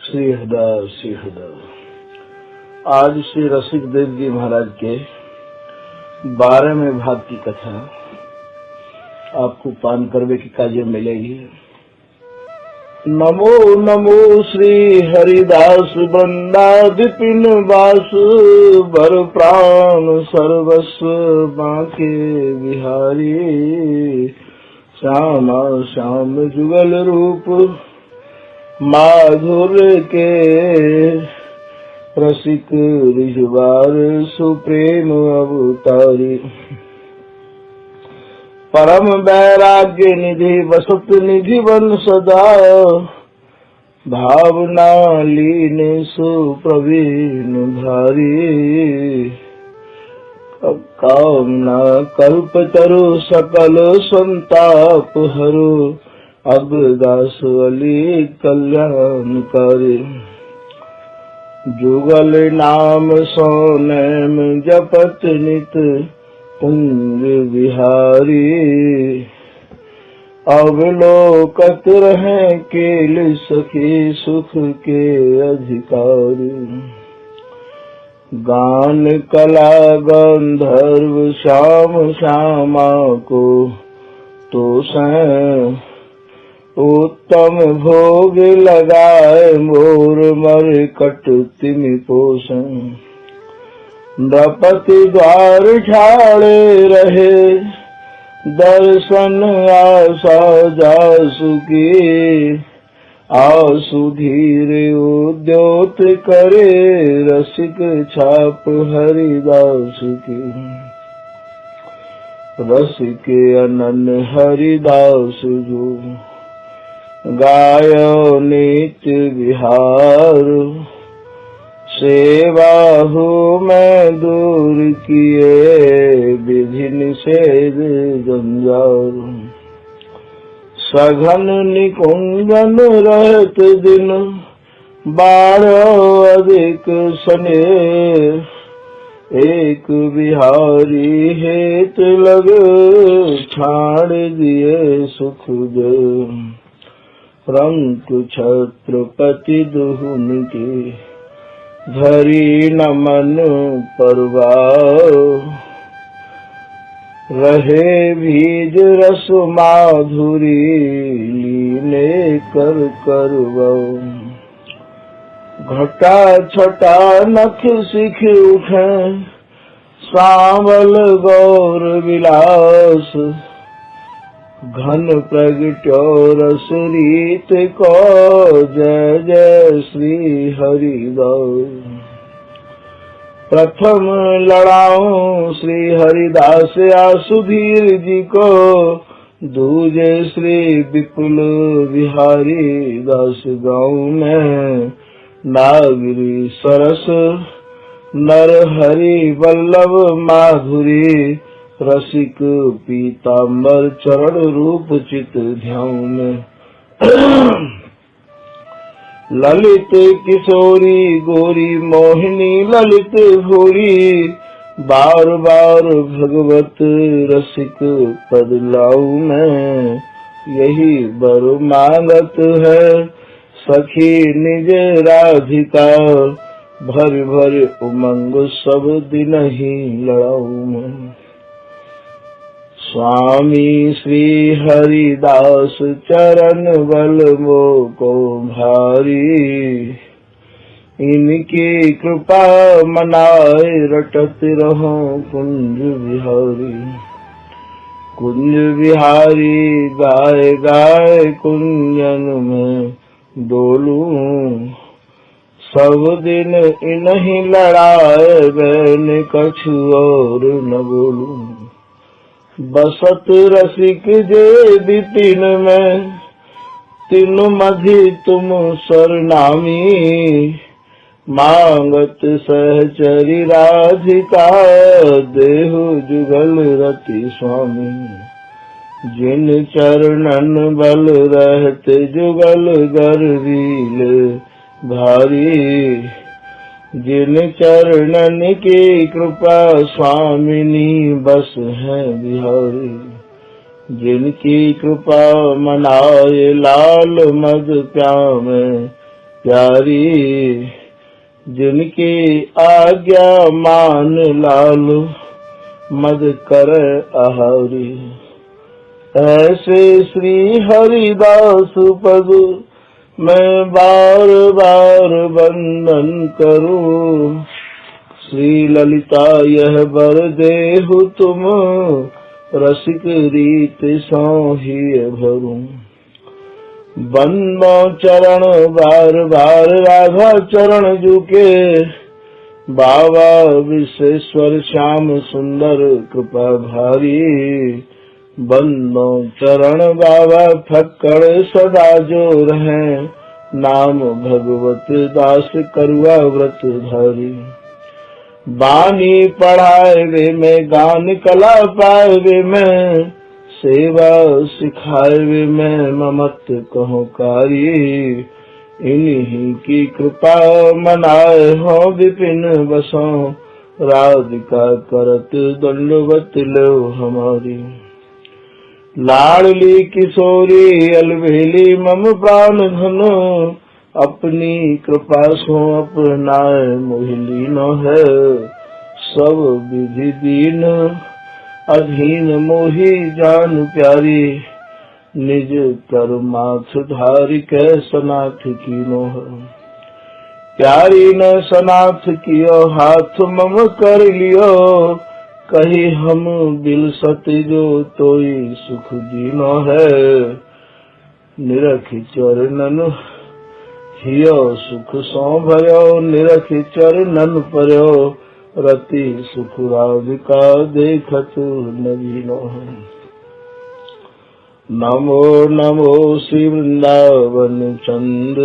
श्री हृदय। आज श्री रसिक देव जी महाराज के 12वें भाग की कथा आपको पान करवे की काजे मिलेगी। नमो नमो श्री हरिदास बंदा विपिन वास बर प्राण सर्वस्व बांके बिहारी। श्यामा श्याम जुगल रूप माधुर के रसिक रिजवार सुप्रेम अवतारी। परम वैराग्य निधि वसत निधि वन सदा भावना लीन सुप्रवीण धारी। कामना कल्पतरु सकल संताप हरु अबदास अली कल्याणकारी। जुगल नाम सोनैम जपत नित कुंज बिहारी। अवलोकत रहे केल सखी सुख के अधिकारी। गान कला गंधर्व श्याम श्यामा को तो सैं उत्तम भोग लगाए मोर मर कट तिमि पोषण। नृपति द्वार ठाड़े रहे दर्शन आशा जासु की। आसु धीर उद्योत करे रसिक छाप हरिदास की। रसिक अनन्य हरिदास जो गायो नित्य विहार। सेवा हो मैं दूर किए विधि निषेध जंजार। सघन निकुंजन रहत दिन बारह अधिक स्नेह। एक बिहारी हेत लग छाड़ दिए सुख दे। रंक छत्रपति दुहुन के धरी न मन परवाह। रहे भीज रस माधुरी लीने कर करवाओ। घटा छटा नख सिख उठे सांवल गौर विलास। घन प्रगट्यो रस रीत को जय जय श्री हरिदास। प्रथम लड़ाऊं श्री हरिदास आसुधीर जी को। दूजे श्री विपुल बिहारी दास गाँव में। नागरी सरस नर हरि वल्लभ माधुरी। रसिक पीताम्बर चरण रूप चित ध्यान में। ललित किशोरी गोरी मोहिनी ललित भूरी। बार बार भगवत रसिक पद लाऊ में। यही बर मांगत है सखी निज राधिका। भर भर उमंग सब दिन ही लड़ाऊ में। स्वामी श्री हरिदास चरण बल मोको भारी। इनकी कृपा मनाए रटत रहो कुंज बिहारी। कुंज बिहारी गाय गाय कुंजन में डोलूं। सब दिन इन्हीं लड़ाए बैन कछु और न बोलूं। बसत रसिक जे विपिन में तीन मधि तुम सरनामी। मांगत सहचरी राधिका देहु जुगल रति स्वामी। जिन चरणन बल रहते जुगल गर्वील भारी। जिन चरणन की कृपा स्वामिनी बस है बिहारी। जिनकी कृपा मनाए लाल मद प्यामे प्यारी, जिनकी आज्ञा मान लालू मद कर आहारी। ऐसे श्री हरिदास पद मैं बार बार वंदन करूं। श्री ललिता यह वर देहु तुम, रसिक रीत सोहि भरूं। बंदो चरण बार बार राधा चरण जुके, बाबा विश्वेश्वर श्याम सुंदर कृपा भारी। बंदो चरण बाबा फक्कड़ सदा जो रहे, नाम भगवत दास करुआ व्रत धारी। बानी पढ़ाए वे में, गान कला पाए वे में, सेवा सिखाए वे में, ममत कहो कारी। इन्हीं की कृपा मनाए हो विपिन बसों, राधिका करत दंडवत लो हमारी। लाडली किशोरी अलबेली मम प्राण धन, अपनी कृपा सो अपनाए मोहिलीन है। सब विधि दीन अधीन मोहि जान प्यारी, निज कर माथ धारी कै सनाथ कीनो है। प्यारी न सनाथ कियो हाथ मम कर लियो, कही हम दिल सत्य जो तोई सुख दीनो है। निरख चरणन हियो सुख सो भयो, निरख चरणन पर्यो, रति सुख राधिका देखत नवीनो है। नमो नमो श्री वृंदावन चंद,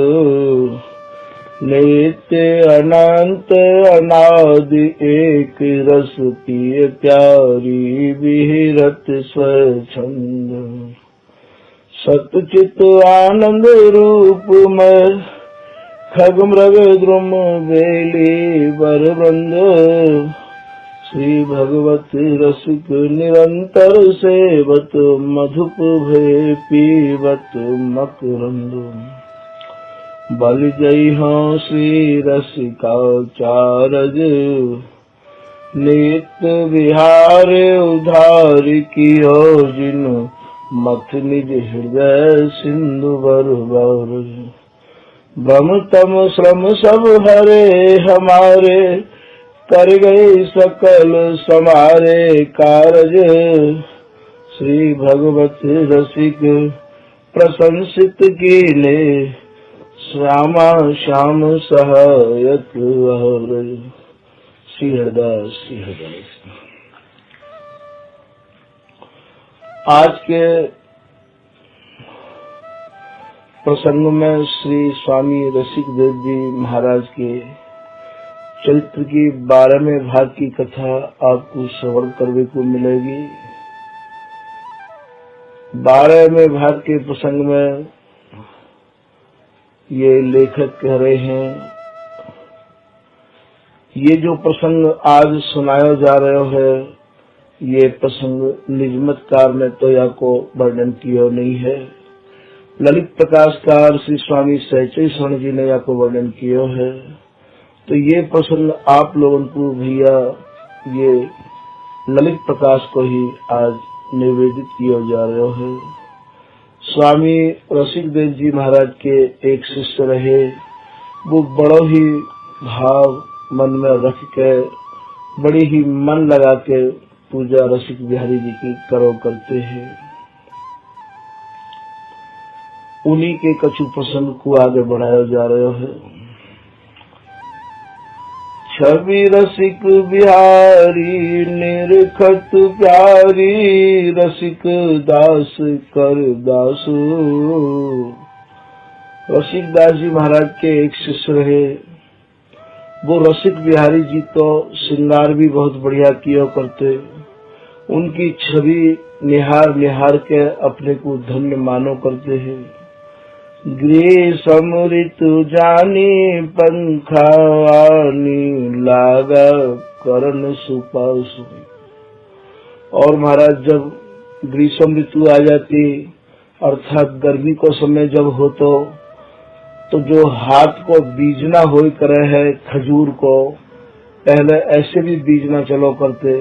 नित्य अनंत अनादि एक रस पिय प्यारी, विहरत स्वच्छंद। सतचित आनंद रूप में, खग मृग द्रुम बेली बर वृंद। श्री भगवत रसिक निरंतर सेवत, मधुप भय पीवत मकरंद। बल जय हो श्री रसिकाचारज, नित्य विहार उधार कियो जिन, मथ निज हृदय सिंधु बर बर। भ्रम तम श्रम सब हरे हमारे, कर गए सकल समारे कारज। श्री भगवत रसिक प्रशंसित कीने, श्यामा श्याम सहायक हर। श्री हरदास श्री हरदास। आज के प्रसंग में श्री स्वामी रसिक देव जी महाराज के चरित्र की 12वें भाग की कथा आपको श्रवण करने को मिलेगी। 12वें भाग के प्रसंग में ये लेखक कह रहे हैं, ये जो प्रसंग आज सुनाया जा रहा है, ये प्रसंग निजमतकार ने तो या को वर्णन किया नहीं है, ललित प्रकाशकार श्री स्वामी सहचरी स्वर्ण जी ने या को वर्णन किया है। तो ये प्रसंग आप लोगों को भैया ये ललित प्रकाश को ही आज निवेदित किया जा रहा है। स्वामी रसिक देव जी महाराज के एक शिष्य रहे, वो बड़ो ही भाव मन में रख के, बड़ी ही मन लगा के पूजा रसिक बिहारी जी की करो करते हैं। उन्हीं के कछु प्रसंग को आगे बढ़ाया जा रहा है। छवि रसिक बिहारी निरखत प्यारी, रसिक दास कर दासु। रसिक दास जी महाराज के एक शिष्य रहे, वो रसिक बिहारी जी तो श्रृंगार भी बहुत बढ़िया किया करते। उनकी छवि निहार निहार के अपने को धन्य मानो करते हैं। ग्रीष्म ऋतु जानी पंखानी, लागा करण सुपासु। और महाराज जब ग्रीष्म ऋतु आ जाती, अर्थात गर्मी को समय जब हो, तो तो जो हाथ को बीजना हो करे है खजूर को, पहले ऐसे भी बीजना चलो करते।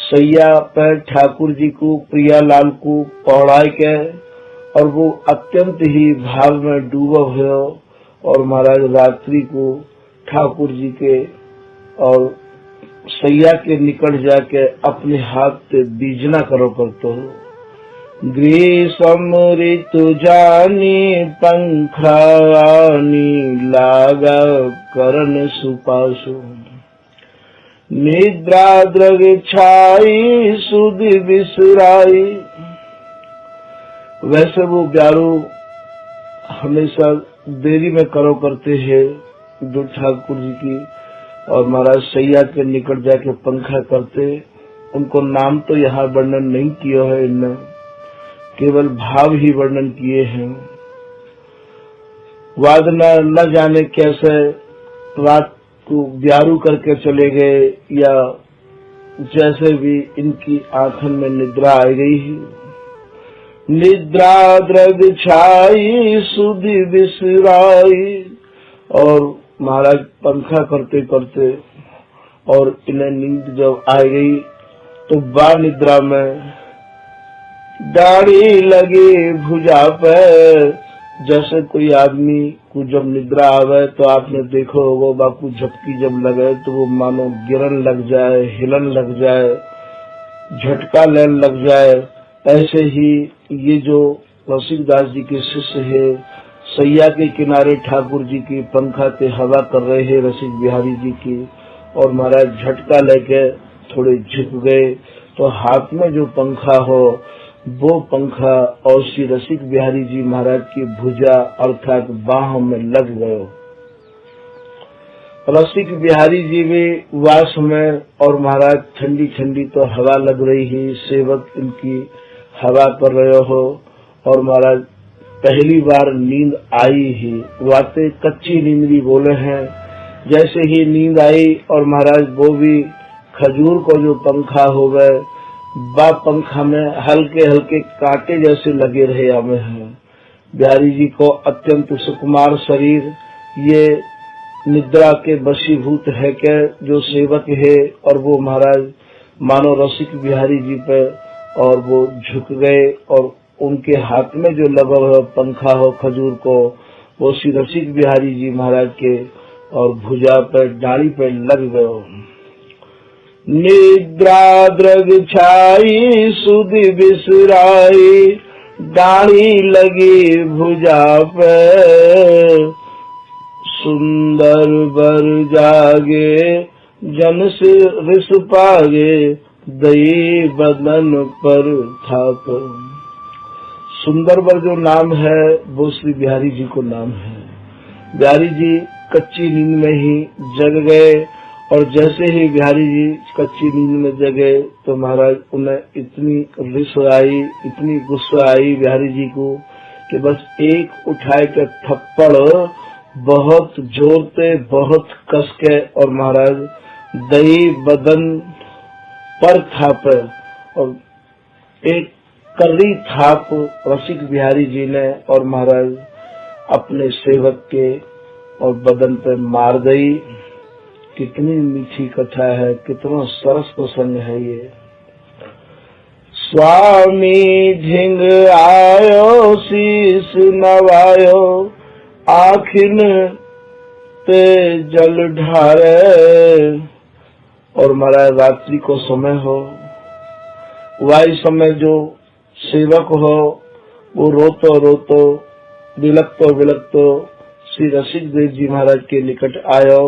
सैया पर ठाकुर जी को प्रियालाल को पौड़ाई के और वो अत्यंत ही भाव में डूबा हुआ और महाराज रात्रि को ठाकुर जी के और सैया के निकट जाके अपने हाथ से बीजना करो करते हो। ग्रीष्म ऋतु जानी पंखानी लागा करण सुपासु, निद्रा द्रग छाई सुध बिसराई। वैसे वो ब्यारू हमेशा देरी में करो करते हैं जो ठाकुर जी की और महाराज सैया के निकट जाके पंखा करते। उनको नाम तो यहाँ वर्णन नहीं किया है, इनने केवल भाव ही वर्णन किए हैं। वादना न जाने कैसे रात को ब्यारू करके चले गए या जैसे भी इनकी आंखन में निद्रा आ गई है। निद्रा द्रग छाई सुधि बिसराई, और महाराज पंखा करते करते और इन्हें नींद जब आ गई तो बा निद्रा में दाढ़ी लगी भुजा पे। जैसे कोई आदमी को जब निद्रा आवे तो आपने देखो वो बापू झपकी जब लगे तो वो मानो गिरन लग जाए, हिलन लग जाए, झटका लेन लग जाए। ऐसे ही ये जो रसिकदास जी के शिष्य है सैया के किनारे ठाकुर जी की पंखा से हवा कर रहे हैं रसिक बिहारी जी की, और महाराज झटका लेके थोड़े झुक गए तो हाथ में जो पंखा हो वो पंखा और श्री रसिक बिहारी जी महाराज की भुजा अर्थात बाहों में लग गयो। रसिक बिहारी जी भी वास में और महाराज ठंडी ठंडी तो हवा लग रही है, सेवक इनकी हवा कर रहे हो और महाराज पहली बार नींद आई ही। वाते कच्ची नींद भी बोले हैं। जैसे ही नींद आई और महाराज वो भी खजूर को जो पंखा हो गए बा पंखा में हल्के हल्के कांटे जैसे लगे रहे हमें हैं। बिहारी जी को अत्यंत सुकुमार शरीर ये निद्रा के वशीभूत है के जो सेवक है, और वो महाराज मानो रसिक बिहारी जी पे और वो झुक गए और उनके हाथ में जो लगा हुआ पंखा हो खजूर को वो श्री रसिक बिहारी जी महाराज के और भुजा पर डाली पर लग गए। निद्रा द्रग छाई सुधि बिसराई, डाली लगी भुजा पे, सुंदर बर जागे जन से रिस पागे, दई बदन पर थाप। सुंदर बर जो नाम है वो श्री बिहारी जी को नाम है। बिहारी जी कच्ची नींद में ही जग गए और जैसे ही बिहारी जी कच्ची नींद में जगे तो महाराज उन्हें इतनी रिस आई, इतनी गुस्सा आई बिहारी जी को कि बस एक उठाए के थप्पड़ बहुत जोर से बहुत कस के और महाराज दही बदन पर थापे और एक कर्री थाप रसिक बिहारी जी ने और महाराज अपने सेवक के और बदन पे मार गई। कितनी मीठी कथा है, कितना सरस प्रसंग है ये। स्वामी झिंग आयो शीश नवायो, आखिन पे जल ढारे। और महाराज रात्रि को समय हो, वही समय जो सेवक हो वो रोतो रोतो विलकतो विलकतो श्री रसिक देव जी महाराज के निकट आयो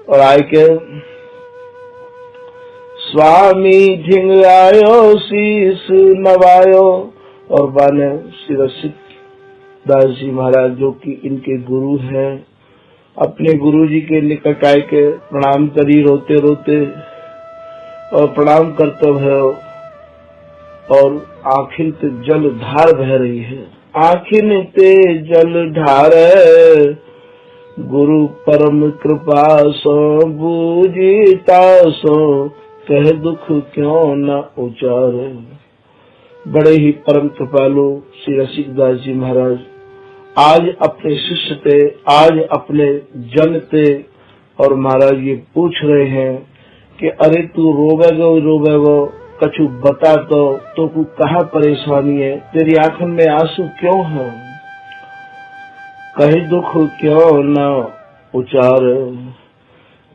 और आय के स्वामी झिंग आयो शीश नवायो। और बाने श्री रसिक दास जी महाराज जो कि इनके गुरु हैं अपने गुरु जी के निकट आए के प्रणाम करी रोते रोते और प्रणाम करते हुए और आखिर ते जल धार बह रही है। आखिर ते जल ढारे, गुरु परम कृपा सो बूझीता सो, कह दुख क्यों न उचारे। बड़े ही परम कृपालु श्री रसिकदास जी महाराज आज अपने शिष्य थे, आज अपने जन थे, और महाराज ये पूछ रहे हैं कि अरे तू रोवेगो कछु बता तो तू कहा परेशानी है, तेरी आंखों में आंसू क्यों है, कहीं दुख क्यों न उचार,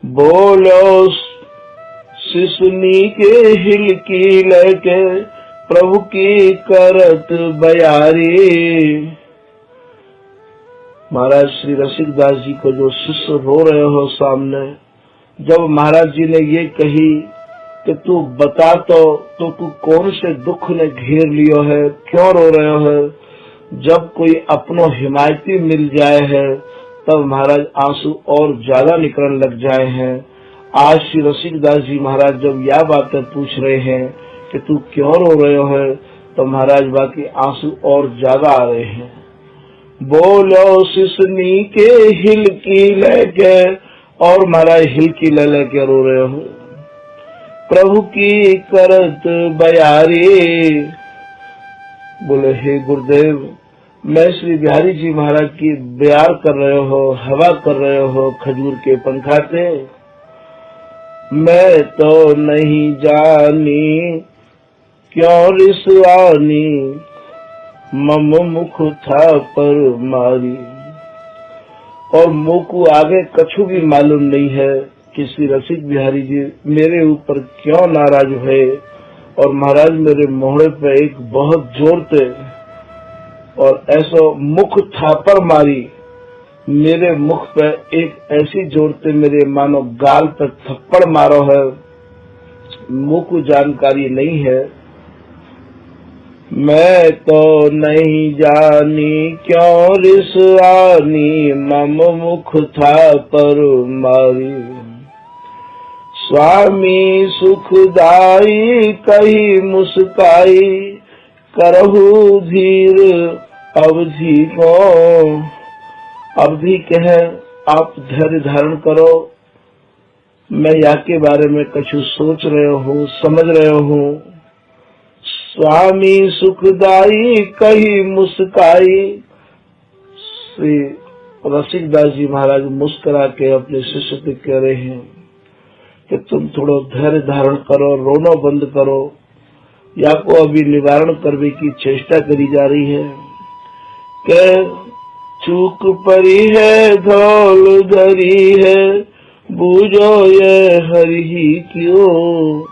बोलो शिशुनी के हिल की लेके प्रभु की करत बयारी। महाराज श्री रसिकदास जी को जो शिष्य रो रहे हो सामने, जब महाराज जी ने ये कही कि तू बता तो तू कौन से दुख ने घेर लियो है, क्यों रो रहे हो, जब कोई अपनो हिमायती मिल जाए है तब महाराज आंसू और ज्यादा निकलने लग जाए हैं। आज श्री रसिकदास जी महाराज जब यह बातें पूछ रहे हैं कि तू क्यों रो रहे हो, तो महाराज बाकी आंसू और ज्यादा आ रहे हैं। बोलो शिशुनी के हिल की लेके, और महाराज हिल की ले लेके रो रहे हो, प्रभु की करत बयारी। बोले हे गुरुदेव, मैं श्री बिहारी जी महाराज की बयार कर रहे हो, हवा कर रहे हो खजूर के पंखाते, मैं तो नहीं जानी क्यों रिसवानी, मम मुख था पर मारी। और मुँह को आगे कछु भी मालूम नहीं है कि श्री रसिक बिहारी जी मेरे ऊपर क्यों नाराज हुए, और महाराज मेरे मोहड़े पे एक बहुत जोर थे और ऐसा मुख थापर मारी, मेरे मुख पे एक ऐसी जोर थे मेरे मानो गाल पे थप्पड़ मारो है, मुँह को जानकारी नहीं है। मैं तो नहीं जानी क्यों रिसवानी, मम मुख था पर मारी। स्वामी सुखदाई कही मुस्काई, करहु धीर अवधि को। अवधि कहे आप धैर्य धारण करो, मैं या के बारे में कछु सोच रहे हूँ, समझ रहे हूँ। स्वामी सुखदाई कही मुस्काई। श्री रसिकदास जी महाराज मुस्कुरा के अपने शिष्य से कह रहे हैं कि तुम थोड़ा धैर्य धारण करो, रोना बंद करो। या को अभी निवारण करने की चेष्टा करी जा रही है कि चूक परी है धौल धरी है, बूझो ये हरि ही क्यों।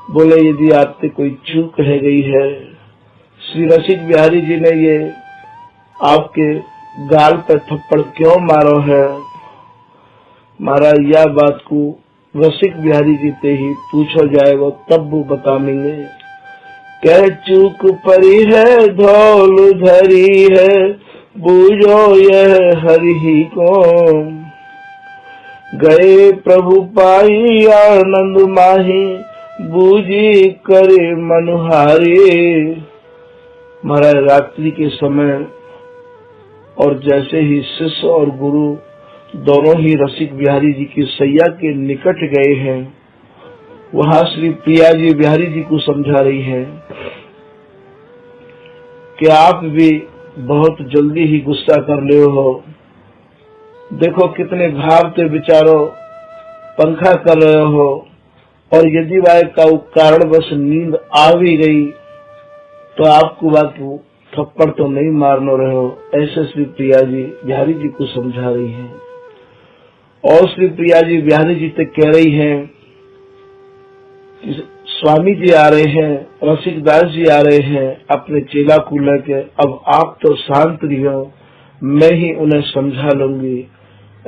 बोले यदि आपसे कोई चूक रह गई है, श्री रसिक बिहारी जी ने ये आपके गाल पर थप्पड़ क्यों मारो है, महाराज यह बात को रसिक बिहारी जी से ही पूछो जाएगा तब वो बताएंगे। कह चूक परी है धौल धरी है, बूझो यह हरि ही को। गए प्रभु पाई आनंद माही, बूझी करे मनुहारी। महाराज रात्रि के समय और जैसे ही शिष्य और गुरु दोनों ही रसिक बिहारी जी की सैया के निकट गए हैं, वहाँ श्री प्रिया जी बिहारी जी को समझा रही है कि आप भी बहुत जल्दी ही गुस्सा कर ले हो। देखो कितने भाव से विचारो पंखा कर रहे हो, और यदि वह का कारणवश नींद आ भी गई तो आपको बात थप्पड़ तो नहीं मारने रहे हो। ऐसे श्री प्रिया जी बिहारी जी को समझा रही हैं। और श्री प्रिया जी बिहारी जी से कह रही हैं कि स्वामी जी आ रहे हैं, रसिकदास जी आ रहे हैं अपने चेला को लेके, अब आप तो शांत रहियो, मैं ही उन्हें समझा लूंगी।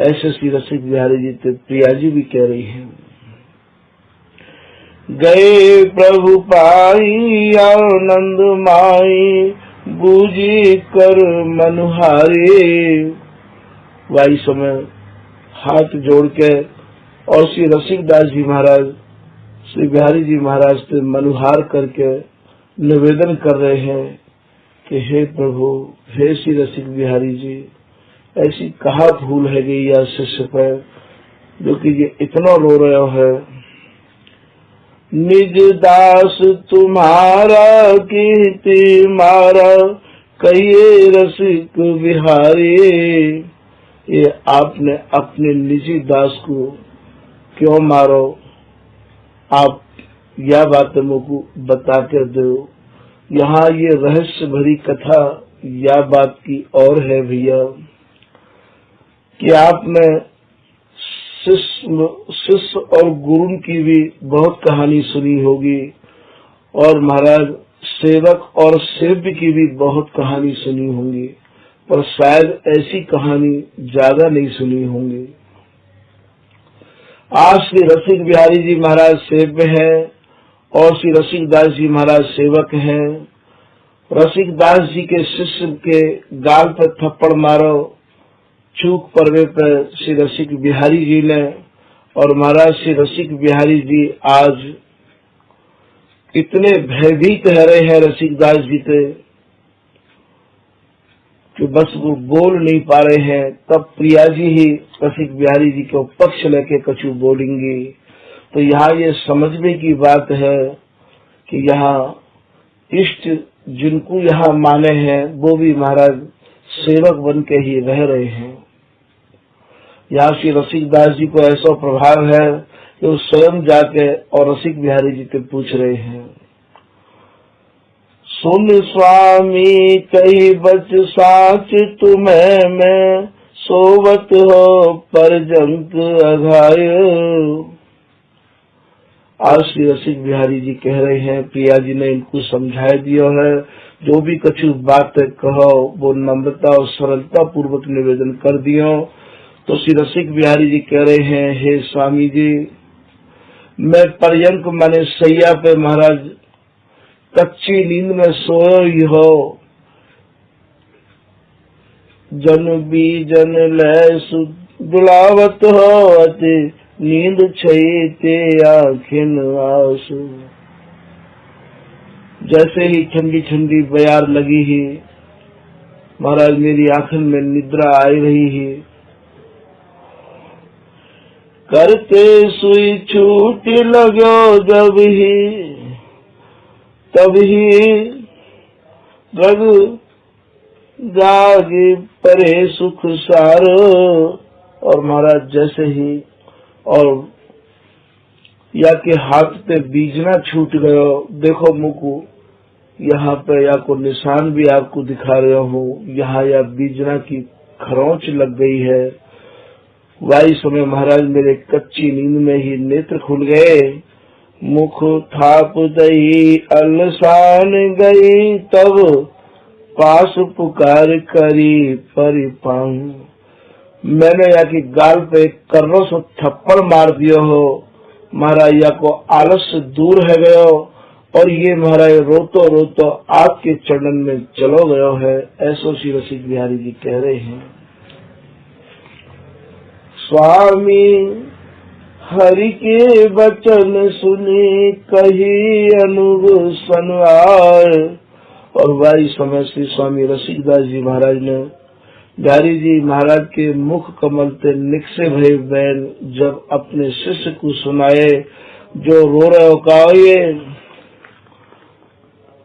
ऐसे श्री रसिक बिहारी जी से प्रिया जी भी कह रही हैं। गए प्रभु पाई आनंद माई, बूझी कर मनुहारी। वही समय हाथ जोड़ के और श्री रसिकदास जी महाराज श्री बिहारी जी महाराज से मनुहार करके निवेदन कर रहे हैं कि हे प्रभु, हे श्री रसिक बिहारी जी, ऐसी कहा भूल है गई या शिष्य पर जो कि ये इतना रो रहा है। निज दास तुम्हारा कीर्ति मारा, कहिए रसिक बिहारी। ये आपने अपने निजी दास को क्यों मारो? आप यह बात मुझको बता कर दो। यहाँ ये रहस्य भरी कथा यह बात की और है भैया कि आपने शिष्य और गुरु की भी बहुत कहानी सुनी होगी, और महाराज सेवक और सेव्य की भी बहुत कहानी सुनी होंगी, पर शायद ऐसी कहानी ज्यादा नहीं सुनी होंगी। आज श्री रसिक बिहारी जी महाराज सेव्य हैं और श्री रसिक दास जी महाराज सेवक हैं। रसिक दास जी के शिष्य के गाल पर थप्पड़ मारो चूक पर्वे पर श्री रसिक बिहारी जी ने, और महाराज श्री रसिक बिहारी जी आज इतने भयभीत रहे हैं रसिक दास जी से कि बस वो बोल नहीं पा रहे हैं। तब प्रिया जी ही रसिक बिहारी जी को पक्ष लेके कछु बोलेंगी। तो यहाँ ये समझने की बात है कि यहाँ इष्ट जिनको यहाँ माने हैं वो भी महाराज सेवक बन के ही रह रहे हैं। यहाँ श्री रसिक दास जी को ऐसा प्रभाव है कि वो स्वयं जाके और रसिक बिहारी जी से पूछ रहे हैं, सुन स्वामी कही बच साच तुम्हें मैं, सोवत हो पर जंक अघाय। आज श्री रसिक बिहारी जी कह रहे हैं, प्रिया जी ने इनको समझा दिया है, जो भी कछु बात कहो वो नम्रता और सरलता पूर्वक निवेदन कर दियो। तो श्री रसिक बिहारी जी कह रहे हैं, हे स्वामी जी, मैं पर्यंक माने सैया पे महाराज कच्ची नींद में सोयो ही हो, जन बीजन लय दुलावत हो, अति नींद छई ते आँखिन आंसू। जैसे ही ठंडी ठंडी बयार लगी ही महाराज मेरी आंखन में निद्रा आई रही ही, करते सुई छूट लगो जब ही, तब ही रग जागे परे सुख सारो। और महाराज जैसे ही और या के हाथ पे बीजना छूट गयो, देखो मुझको यहाँ पे या को निशान भी आपको दिखा रहा हूँ, यहाँ या बीजना की खरोंच लग गई है। वही समय महाराज मेरे कच्ची नींद में ही नेत्र खुल गए, मुख थाप दई अलसान गई, तब पास पुकार करी परिपाऊं। मैंने या की गाल पे कर्रों से थप्पड़ मार दियो हो, महाराज या को आलस्य दूर है गयो, और ये महाराज रोतो रोतो आपके चरणन में चलो गयो है। ऐसो श्री रसिक बिहारी जी कह रहे हैं। स्वामी हरि के वचन सुनी कही अनुग सनवार। और वही समय श्री स्वामी रसिकदास जी महाराज ने बिहारी जी महाराज के मुख कमल ते निकसे भय बैन जब अपने शिष्य को सुनाए, जो रो रहे हो काये,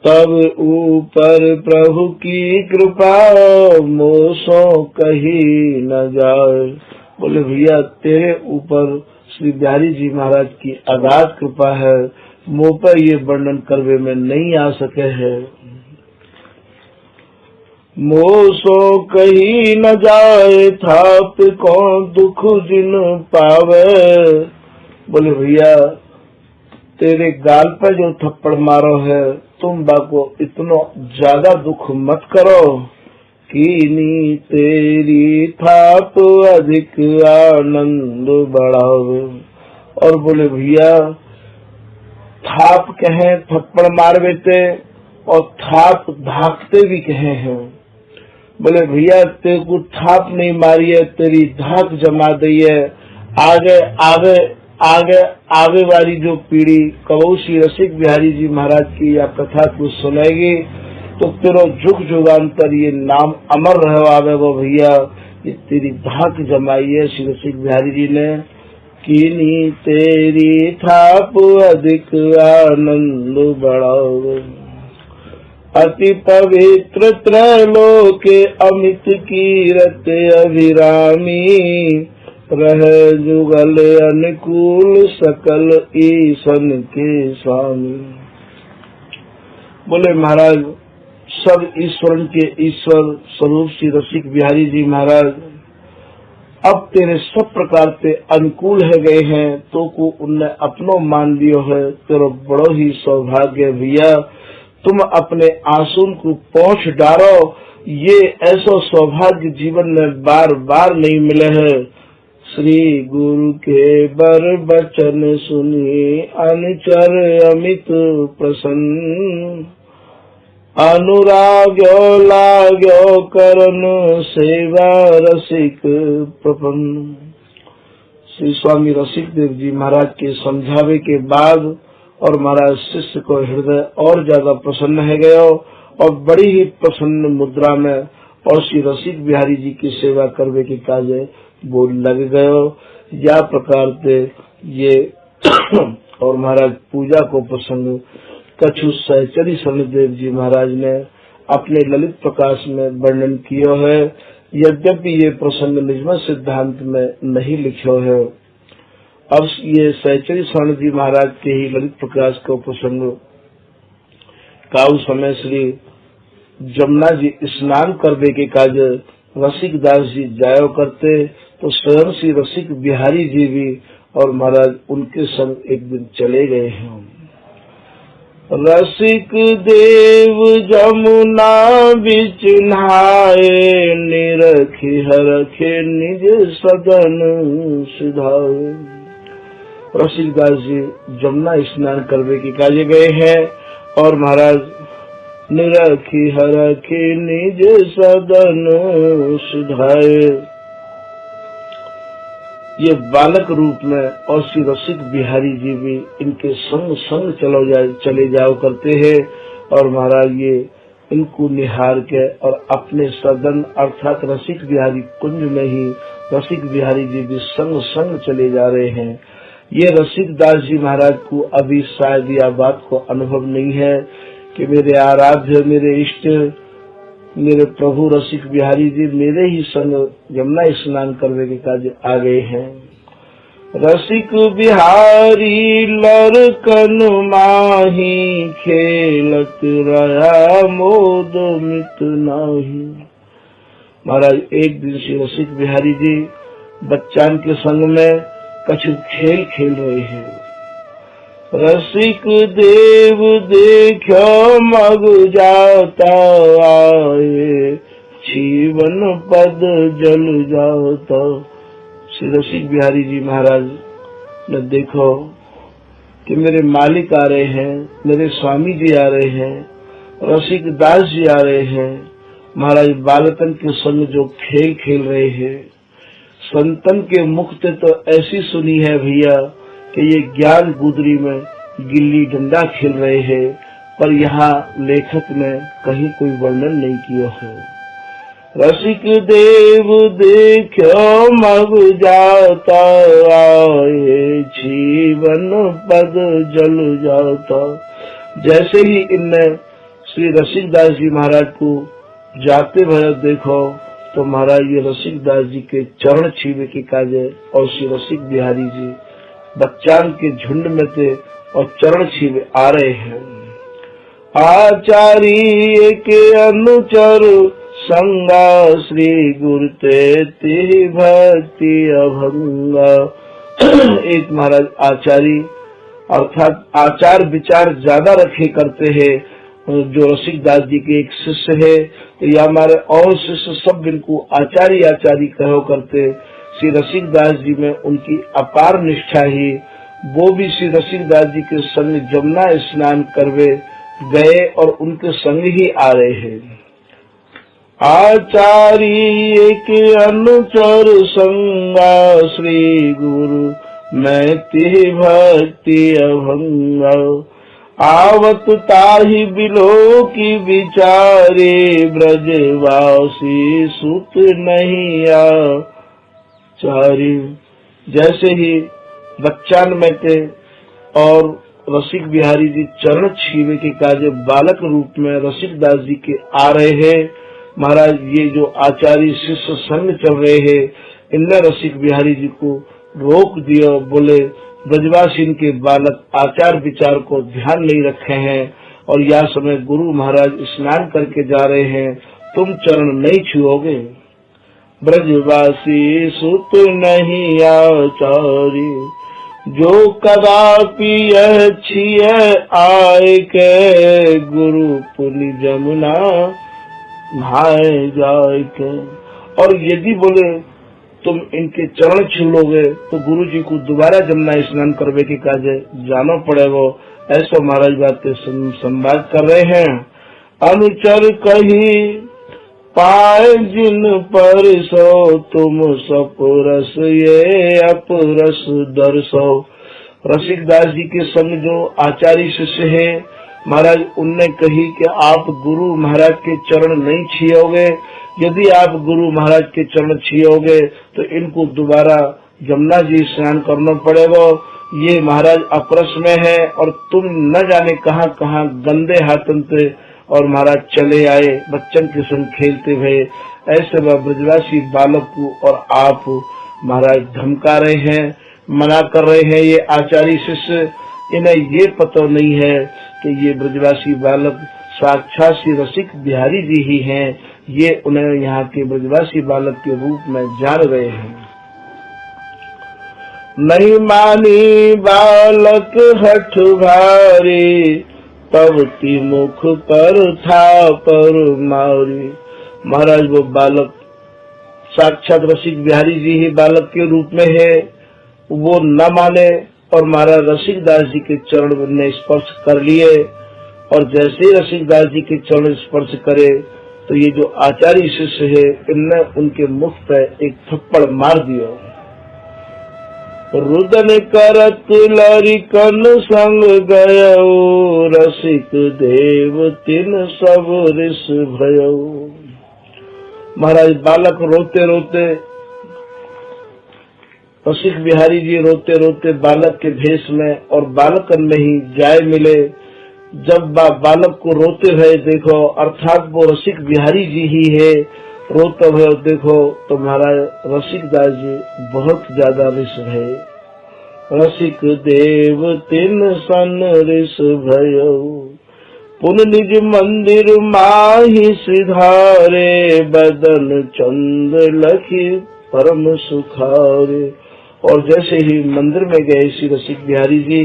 तब ऊपर प्रभु की कृपा मोसो कही न जाए। बोले भैया तेरे ऊपर श्री बिहारी जी महाराज की अगाध कृपा है, मुँह पर ये वर्णन करवे में नहीं आ सके है। मोसो कही न जाए थाप कौन दुख जिन पावे। बोले भैया तेरे गाल पर जो थप्पड़ मारो है, तुम बाको इतना ज्यादा दुख मत करो, कीनी तेरी थाप अधिक आनंद बढ़ावे। और बोले भैया थाप कहे थप्पड़ मारवे ते, और थाप धाकते भी कहे हैं। बोले भैया तेरे को थाप नहीं मारी है, तेरी धाक जमा दी है। आगे आगे आगे आगे वाली जो पीढ़ी कबू श्री रसिक बिहारी जी महाराज की या कथा को सुनेगी तो तेरो जुग जुगांतर ये नाम अमर रह आवे। वो भैया ये तेरी धाक जमाई है श्री रसिक बिहारी जी ने। कीनी तेरी थाप अधिक आनंद बढ़ाओ। अति पवित्र त्रैलोक्य अमित कीरत अभिरामी, रह जुगल अनुकूल सकल ईसन के स्वामी। बोले महाराज सब ईश्वरन के ईश्वर स्वरूप श्री रसिक बिहारी जी महाराज अब तेरे सब प्रकार पे अनुकूल है गए हैं, तो को उनने अपनो मान लियो है। तेरो बड़ो ही सौभाग्य भैया, तुम अपने आंसू को पहुंच डालो। ये ऐसा सौभाग्य जीवन में बार बार नहीं मिले हैं। श्री गुरु के बर बचन सुनी अनुचर अमित प्रसन्न, अनुराग्यो लाग्यो करन सेवा रसिक प्रपन्न। श्री स्वामी रसिक देव जी महाराज के समझावे के बाद और महाराज शिष्य को हृदय और ज्यादा प्रसन्न है गयो और बड़ी ही प्रसन्न मुद्रा में और श्री रसिक बिहारी जी की सेवा करने के काजे वो लग गयो। या प्रकार से ये और महाराज पूजा को प्रसंग कछु सहचरी शनिदेव जी महाराज ने अपने ललित प्रकाश में वर्णन किया है। यद्यपि ये प्रसंग निजमत सिद्धांत में नहीं लिखो है। अब ये सहचरी शरण जी महाराज के ही ललित प्रकाश का प्रसंग काउ समय श्री जमुना जी स्नान करने के काज रसिक दास जी जायो करते, तो स्वयं श्री रसिक बिहारी जी भी और महाराज उनके संग एक दिन चले गए हैं। रसिक देव जमुना बिच नहाए, निरखी हरखे निज सदन सुधाए। रसिक दास जी जमुना स्नान करने के काजे गए हैं और महाराज निरखी हरखे निज सदन सुधाए। ये बालक रूप में और श्री रसिक बिहारी जी भी इनके संग संग चले जाओ करते हैं और महाराज ये इनको निहार के और अपने सदन अर्थात रसिक बिहारी कुंज में ही रसिक बिहारी जी भी संग संग चले जा रहे हैं। ये रसिक दास जी महाराज को अभी शायद यह बात को अनुभव नहीं है कि मेरे आराध्य, मेरे इष्ट, मेरे प्रभु रसिक बिहारी जी मेरे ही संग यमुना स्नान करने के काज आ गए हैं। रसिक बिहारी लड़कन माही, खेलत रहा मोद मित नाही। महाराज एक दिन श्री रसिक बिहारी जी बच्चान के संग में कछु खेल खेल रहे हैं। रसिक देव देखो मग जाता आए, जीवन पद जल जाता। श्री रसिक बिहारी जी महाराज ने देखो कि मेरे मालिक आ रहे हैं, मेरे स्वामी जी आ रहे हैं, रसिक दास जी आ रहे हैं। महाराज बालकन के संग जो खेल खेल रहे हैं, संतन के मुख से तो ऐसी सुनी है भैया कि ये ज्ञान गुदरी में गिल्ली डंडा खेल रहे हैं, पर यहाँ लेखक ने कहीं कोई वर्णन नहीं किया है। रसिक देव देखो मग जाता आए, जीवन पद जल जाता। जैसे ही इनने श्री रसिक दास जी महाराज को जाते भर देखो तो महाराज ये रसिक दास जी के चरण छीवे के काजे और श्री रसिक बिहारी जी बच्चान के झुंड में थे और चरण छीवे आ रहे हैं। आचार्य के अनुचर संगा, श्री गुरु ते भक्ति अभंगा। एक महाराज आचार्य अर्थात आचार विचार ज्यादा रखे करते हैं, जो रसिक दास जी के एक शिष्य है, तो ये हमारे और शिष्य सब इनको आचार्य आचार्य कहो करते। श्री रसिक दास जी में उनकी अपार निष्ठा ही वो भी श्री रसिक दास जी के संग जमुना स्नान करवे गए और उनके संग ही आ रहे हैं। आचार्य के अनुचर संगा, श्री गुरु मैं ते भक्ति अभंगा। आवत ताहि बिलो की विचारे, ब्रजवासी सुत नहीं आचार्य। जैसे ही बच्चान में थे और रसिक बिहारी जी चरण छीवे के काजे बालक रूप में रसिक दास जी के आ रहे हैं। महाराज ये जो आचार्य शिष्य संग चल रहे हैं, इनने रसिक बिहारी जी को रोक दिया, बोले ब्रजवासी के बालक आचार विचार को ध्यान नहीं रखे हैं और यह समय गुरु महाराज स्नान करके जा रहे हैं, तुम चरण नहीं छुओगे। ब्रजवासी सुत नहीं आचार्य, जो कदापि यह छिए आए के, गुरु पुनि जमुना नहाए जाए के। और यदि बोले तुम इनके चरण छू लोगे तो गुरु जी को दोबारा जमुना स्नान करवे के काजे जाना पड़ेगा। ऐसा महाराज बातें संवाद कर रहे हैं। अनुचर कही पाए जिन पर सो, तुम सपुरस ये अपरस दर्शो। रसिक दास जी के संग जो आचार्य शिष्य है महाराज, उनने कही कि आप गुरु महाराज के चरण नहीं छियोगे, यदि आप गुरु महाराज के चरण छियोगे तो इनको दोबारा जमुना जी स्नान करना पड़ेगा। ये महाराज अपरस में है और तुम न जाने कहाँ कहाँ गंदे हाथों से और महाराज चले आए बच्चन के संग खेलते हुए। ऐसे वह ब्रजवासी बालक को और आप महाराज धमका रहे हैं, मना कर रहे हैं। ये आचार्य शिष्य, इन्हें ये पता नहीं है कि ये ब्रजवासी बालक साक्षात श्री रसिक बिहारी जी ही हैं। ये उन्हें यहाँ के ब्रजवासी बालक के रूप में जान रहे हैं। नहीं मानी बालक हठ भारी, तब ती मुख पर था पर मारी। महाराज वो बालक साक्षात रसिक बिहारी जी ही बालक के रूप में है, वो न माने और महाराज रसिक दास जी के चरण ने स्पर्श कर लिए। और जैसे ही रसिक दास जी के चरण स्पर्श करे तो ये जो आचार्य शिष्य है, इनने उनके मुख पे एक थप्पड़ मार दिया। रुदन करत लरिकन संग गयो, रसिक देव तिन सब रिस भयो। महाराज बालक रोते रोते, रसिक बिहारी जी रोते रोते बालक के भेष में और बालकन में ही जाए मिले। जब बालक को रोते हुए देखो, अर्थात वो रसिक बिहारी जी ही है, रोते हुए देखो तो महाराज रसिक दास जी बहुत ज्यादा रिस है। रसिक देव तिन सन रिस भयो, पुन निज मंदिर माहि सिधारे, बदन चंद लखी परम सुखारे। और जैसे ही मंदिर में गए श्री रसिक बिहारी जी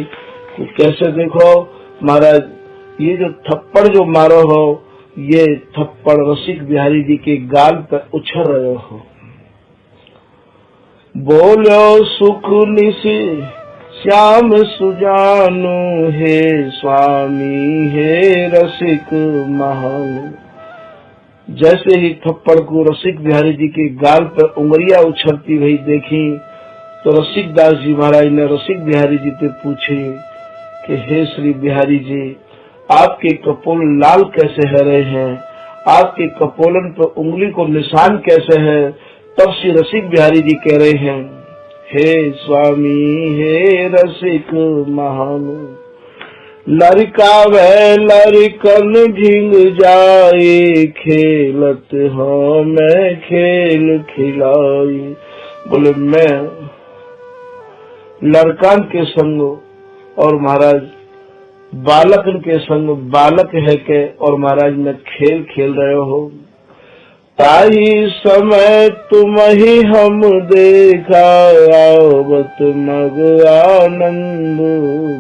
को कैसे देखो महाराज, ये जो थप्पड़ जो मारो हो, ये थप्पड़ रसिक बिहारी जी के गाल पर उछल रहे हो। बोलो सुख निशि श्याम सुजानु, हे स्वामी हे रसिक महानु। जैसे ही थप्पड़ को रसिक बिहारी जी के गाल पर उंगलियां उछलती हुई देखी तो रसिक दास जी महाराज ने रसिक बिहारी जी से पूछे कि हे श्री बिहारी जी, आपके कपोल लाल कैसे है रहे हैं, आपके कपोलन पर उंगली को निशान कैसे है। तब श्री रसिक बिहारी जी कह रहे हैं, हे स्वामी हे रसिक महानु, लड़का वह लड़कन ढींग जाए, खेलत हाँ मैं खेल खिलाई। बोले मैं लड़कान के संग और महाराज बालकन के संग बालक है के और महाराज में खेल खेल रहे हो। ताही समय तुम ही हम देखा, आवत मग आनंद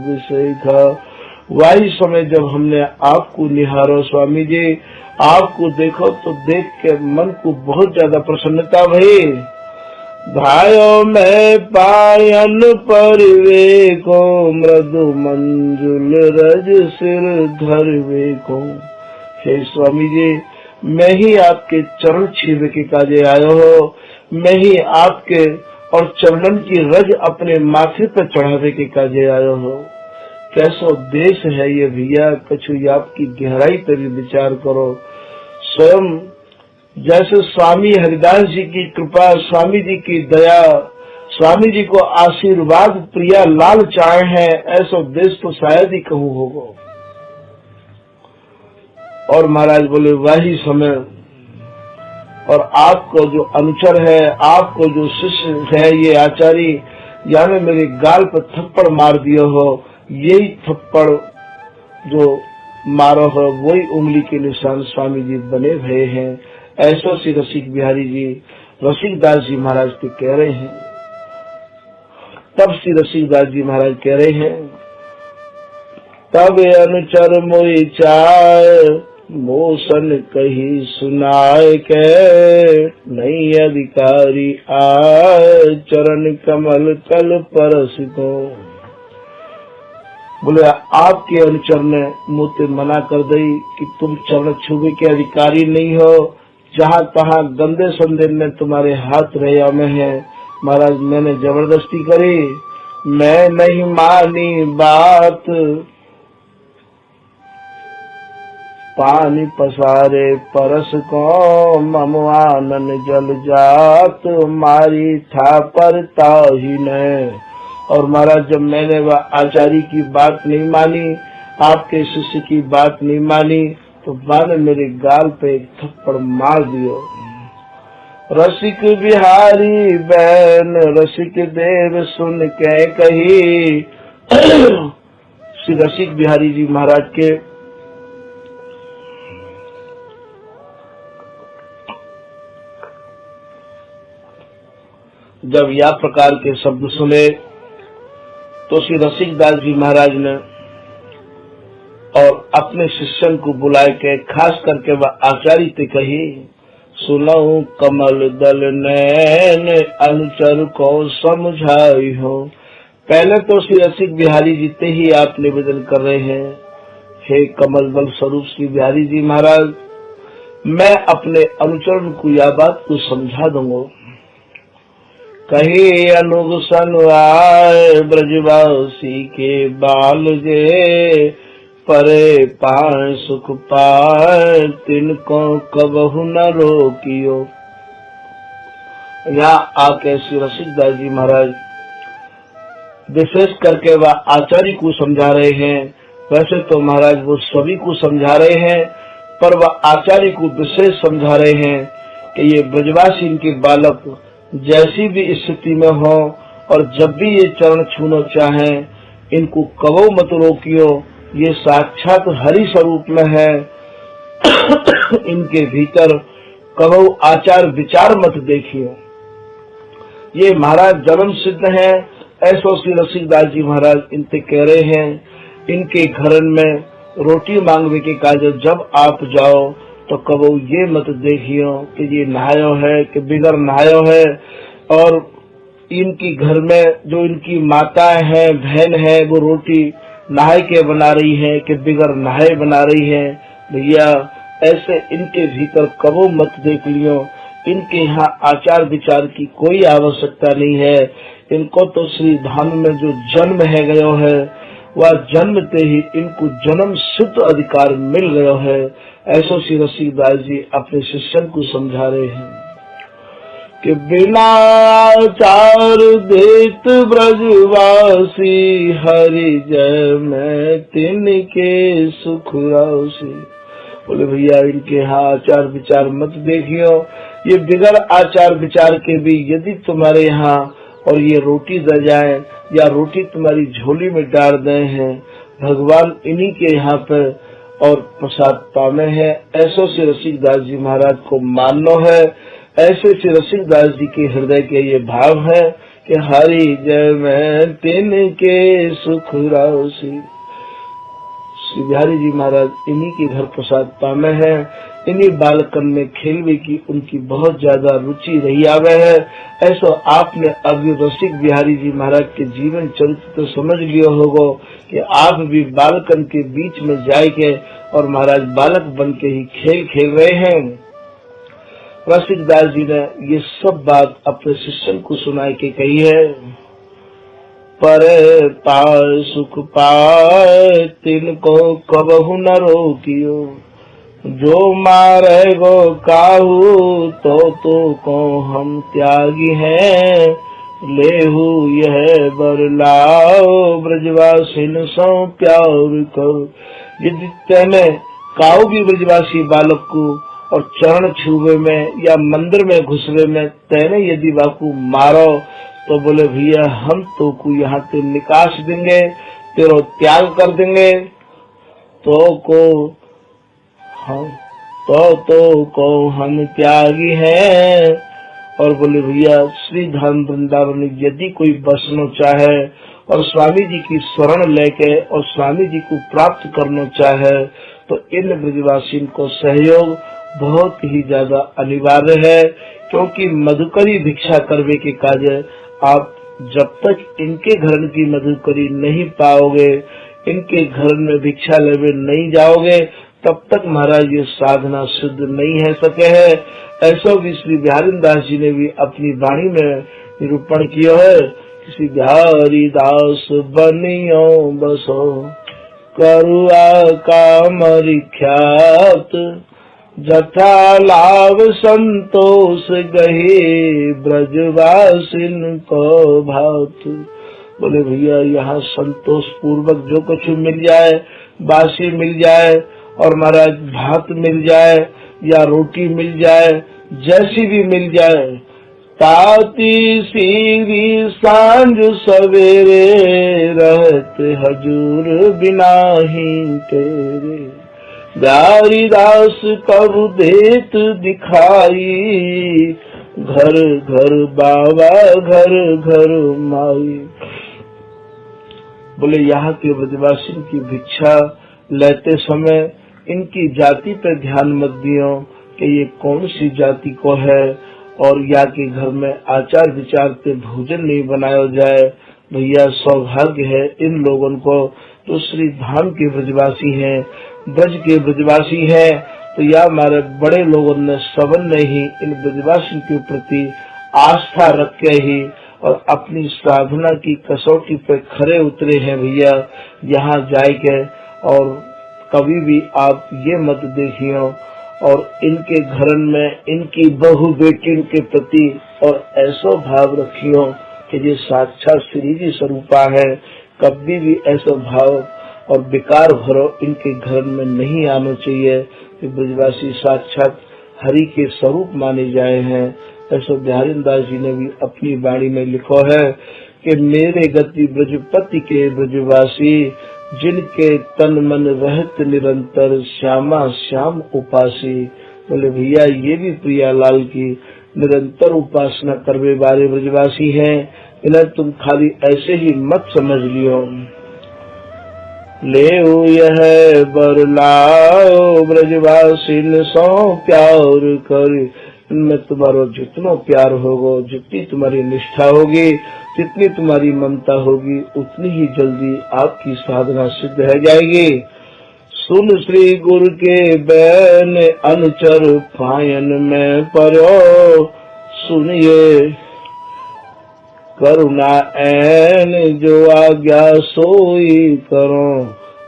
विषेखा। वही समय जब हमने आपको निहारो स्वामी जी, आपको देखो तो देख के मन को बहुत ज्यादा प्रसन्नता भई। भायो मैं पायन परवे को, मृदु मंजुल रज सिर धरवे को। हे स्वामी जी, मैं ही आपके चरण छीने के काजे आयो हो, मैं ही आपके और चरणन की रज अपने माथे पर चढ़ावे के काजे आयो हो। कैसो देश है ये भैया, कछु आपकी गहराई पर भी विचार करो। स्वयं जैसे स्वामी हरिदास जी की कृपा, स्वामी जी की दया स्वामी जी को आशीर्वाद प्रिया लाल चाहे हैं, ऐसा देश तो शायद ही कहूँ होगा। और महाराज बोले वही समय, और आपको जो अनुचर है, आपको जो शिष्य है, ये आचार्य यानी मेरे गाल पर थप्पड़ मार दिया हो, यही थप्पड़ जो मारो हो वही उंगली के निशान स्वामी जी बने हुए हैं। ऐसा श्री रसिक बिहारी जी रसिकदास जी महाराज के कह रहे हैं। तब श्री रसिकदास जी महाराज कह रहे हैं, तब अनुचर मोई चाय मोसन कही सुनाए के, नहीं अधिकारी आए चरण कमल तल परस को। बोले आपके अनुचर ने मुझसे मना कर दी कि तुम चरण छूने के अधिकारी नहीं हो, जहाँ तहाँ गंदे संदे ने तुम्हारे हाथ रैया में है। महाराज मैंने जबरदस्ती करी, मैं नहीं मानी बात, पानी पसारे परस को ममवानन जल जात, मारी था पर ताही ने। और महाराज जब मैंने वह आचार्य की बात नहीं मानी, आपके शिष्य की बात नहीं मानी, तो माने मेरे गाल पे एक थप्पड़ मार दियो। रसिक बिहारी बैन रसिक देव सुन के कही। श्री रसिक बिहारी जी महाराज के जब यह प्रकार के शब्द सुने तो श्री रसिकदास जी महाराज ने और अपने शिष्यन को बुलाए के खास करके वह आचार्य से कही, सुनऊ कमल दल नैन अनुचर को समझाई हो। पहले तो श्री रसिक बिहारी जी से ही आप निवेदन कर रहे हैं, हे कमल दल स्वरूप श्री बिहारी जी महाराज, मैं अपने अनुचरण को यह बात को समझा दूंगा। कही अनुग सन आए ब्रजवासी के बाल जे, परे पाए सुख पाए तिनको कबहु न रोकियो। यहाँ आके श्री रसिकदास जी महाराज विशेष करके वह आचार्य को समझा रहे हैं। वैसे तो महाराज वो सभी को समझा रहे हैं, पर वह आचार्य को विशेष समझा रहे हैं कि ये ब्रजवासी इनके बालक जैसी भी स्थिति में हो और जब भी ये चरण छूना चाहें, इनको कबो मत रोकियो, ये साक्षात हरि स्वरूप में है। इनके भीतर कबो आचार विचार मत देखियो। ये महाराज जन्म सिद्ध है, ऐसो श्री रसिकदास जी महाराज इनसे कह रहे हैं। इनके घर में रोटी मांगने के काज जब आप जाओ तो कबो ये मत देखियो कि ये नहायो है कि बिगर नहायो है। और इनकी घर में जो इनकी माताएं हैं, बहन है, वो रोटी नहाए के बना रही है कि बिगर नहाए बना रही है। भैया ऐसे इनके भीतर कबो मत देख लियो। इनके यहाँ आचार विचार की कोई आवश्यकता नहीं है। इनको तो श्री धाम में जो जन्म है गयो है, वह जन्मते ही इनको जन्म सिद्ध अधिकार मिल गयो है। ऐसा श्री रसिकदास जी अपने शिष्यन को समझा रहे हैं कि बिना आचार देत ब्रजवासी, हरि जय मैं तिनके सुख राशि। बोले भैया इनके यहाँ आचार विचार मत देखियो। ये बिगर आचार विचार के भी यदि तुम्हारे यहाँ और ये रोटी दे जाए या रोटी तुम्हारी झोली में डाल दे हैं, भगवान इन्हीं के यहाँ पे और प्रसाद पामे है। ऐसो श्री रसिकदास जी महाराज को मानो है। ऐसे श्री रसिकदास जी के हृदय के ये भाव है कि हरि जय मैं तिनके सुख राशि। श्री बिहारी जी महाराज इन्हीं के घर प्रसाद पामे है। इन्हीं बालकन में खेलने की उनकी बहुत ज्यादा रुचि रही आवे है। ऐसा आपने अभी रसिक बिहारी जी महाराज के जीवन चरित्र तो समझ लिया होगा कि आप भी बालकन के बीच में जाके और महाराज बालक बन के ही खेल खेल रहे हैं। रसिकदास जी ने ये सब बात अपने शिष्यन को सुनाई के कही है। परे पाए सुख पाए तिनको कबहु न रोकियो, जो मारे गो काहू तो को हम त्यागी हैं, लेहु यह बर लाओ ब्रजवासिन सो प्यार करो। यदि तैने काओगी ब्रजवासी बालक को और चरण छुवे में या मंदिर में घुसवे में तैने यदि बाकू मारो तो बोले भैया हम तो को यहाँ से निकास देंगे, तेरो त्याग कर देंगे। तो को हम त्यागी हैं। और बोले भैया श्री धाम वृंदावन यदि कोई बसना चाहे और स्वामी जी की शरण लेके और स्वामी जी को प्राप्त करना चाहे तो इन ब्रजवासी को सहयोग बहुत ही ज्यादा अनिवार्य है, क्योंकि मधुकरी भिक्षा करवे के काज आप जब तक इनके घर की मधुकरी नहीं पाओगे, इनके घर में भिक्षा लेवे नहीं जाओगे, तब तक महाराज ये साधना सिद्ध नहीं है सके है। ऐसा भी श्री बिहारी दास जी ने भी अपनी वाणी में निरूपण किया है। श्री बिहारी दास बनियो बसो करुआ कामरि ख्यात, जथा लाभ संतोष गहे ब्रजवासिन को भात। बोले भैया यहाँ संतोष पूर्वक जो कुछ मिल जाए, बासी मिल जाए और महाराज भात मिल जाए या रोटी मिल जाए, जैसी भी मिल जाए, ताती सीरी सांझ सवेरे रहते हजूर बिना ही तेरे। बिहारी दास कबू देत दिखाई, घर घर बाबा घर घर माई। बोले यहाँ के ब्रजवासी की भिक्षा लेते समय इनकी जाति पर ध्यान मत दियो कि ये कौन सी जाति को है, और या के घर में आचार विचार पे भोजन नहीं बनाया जाए। भैया सौभाग्य है इन लोगों को तो श्री धाम के ब्रजवासी हैं, ब्रज के ब्रजवासी हैं। तो या हमारे बड़े लोगों ने सबन ने ही इन ब्रजवासी के प्रति आस्था रख के ही और अपनी साधना की कसौटी पे खरे उतरे हैं। भैया यहाँ जाए के और कभी भी आप ये मत देखियो और इनके घर में इनकी बहू बेटी के प्रति और ऐसा भाव रखियो कि ये साक्षात श्री जी स्वरूपा है। कभी भी ऐसा भाव और विकार भरो इनके घर में नहीं आना चाहिए कि ब्रजवासी साक्षात हरि के स्वरूप माने जाए हैं। ऐसा बिहारी दास जी ने भी अपनी वाणी में लिखा है कि मेरे गति ब्रजपति के ब्रजवासी, जिनके तन मन रहत निरंतर श्यामा श्याम उपासी। बोले भैया ये भी प्रियालाल की निरंतर उपासना करवे वाले ब्रजवासी हैं, इन्हें तुम खाली ऐसे ही मत समझ लियो। ले यह बर लाओ ब्रजवासी सो प्यार कर, इनमें तुम्हारा जितना प्यार होगा, जितनी तुम्हारी निष्ठा होगी, जितनी तुम्हारी ममता होगी, उतनी ही जल्दी आपकी साधना सिद्ध हो जाएगी। सुन श्री गुरु के बैन अनुचर फायन में परो, सुनिए करुणा ऐन जो आज्ञा सोई करो।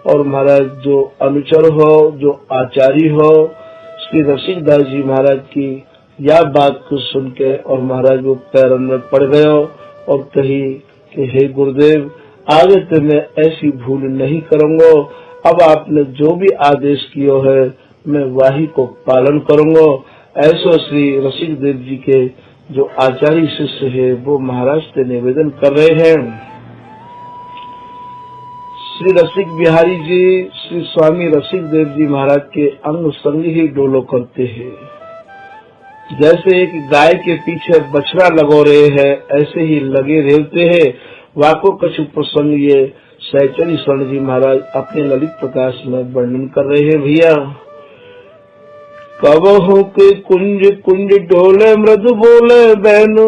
और महाराज जो अनुचर हो, जो आचार्य हो, श्री रसिकदास जी महाराज की यह बात को सुन के और महाराज वो पैरों में पड़ गए और कही कि हे गुरुदेव आगे तो मैं ऐसी भूल नहीं करूंगा, अब आपने जो भी आदेश किया है मैं वही को पालन करूंगा। ऐसा श्री रसिक देव जी के जो आचार्य शिष्य है वो महाराज से निवेदन कर रहे हैं। श्री रसिक बिहारी जी श्री स्वामी रसिक देव जी महाराज के अंग संग ही डोलो करते हैं। जैसे एक गाय के पीछे बछड़ा लगो रहे हैं ऐसे ही लगे रहते हैं। वाको कछु प्रसंग ये सहचरी स्वर्ण जी महाराज अपने ललित प्रकाश में वर्णन कर रहे हैं। भैया कबहू के कुंज कुंज डोले मृदु बोले बहनु,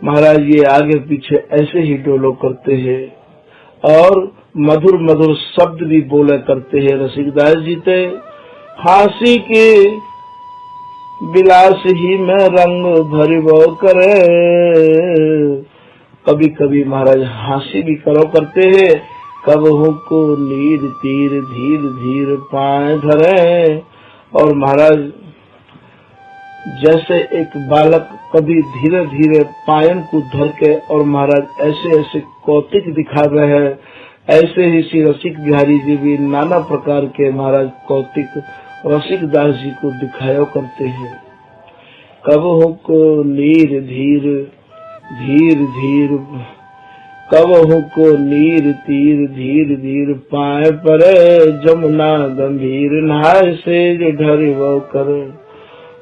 महाराज ये आगे पीछे ऐसे ही डोलो करते हैं और मधुर मधुर शब्द भी बोले करते हैं। रसिकदास जी ते फांसी के विलास ही में रंग भरिबो करे, कभी कभी महाराज हंसी भी करो करते हैं। कबहू को नीर तीर धीर धीर पाए धरे, और महाराज जैसे एक बालक कभी धीरे धीरे पायन को धर के और महाराज ऐसे ऐसे कौतिक दिखा रहे हैं, ऐसे ही श्री रसिक बिहारी जी भी नाना प्रकार के महाराज कौतिक रसिक दास जी को दिखाया करते हैं। कबहु को नीर धीर धीर धीर, कबहु को नीर तीर धीर धीर, पाए पर जमुना गंभीर, नहाय से ढरी वो कर।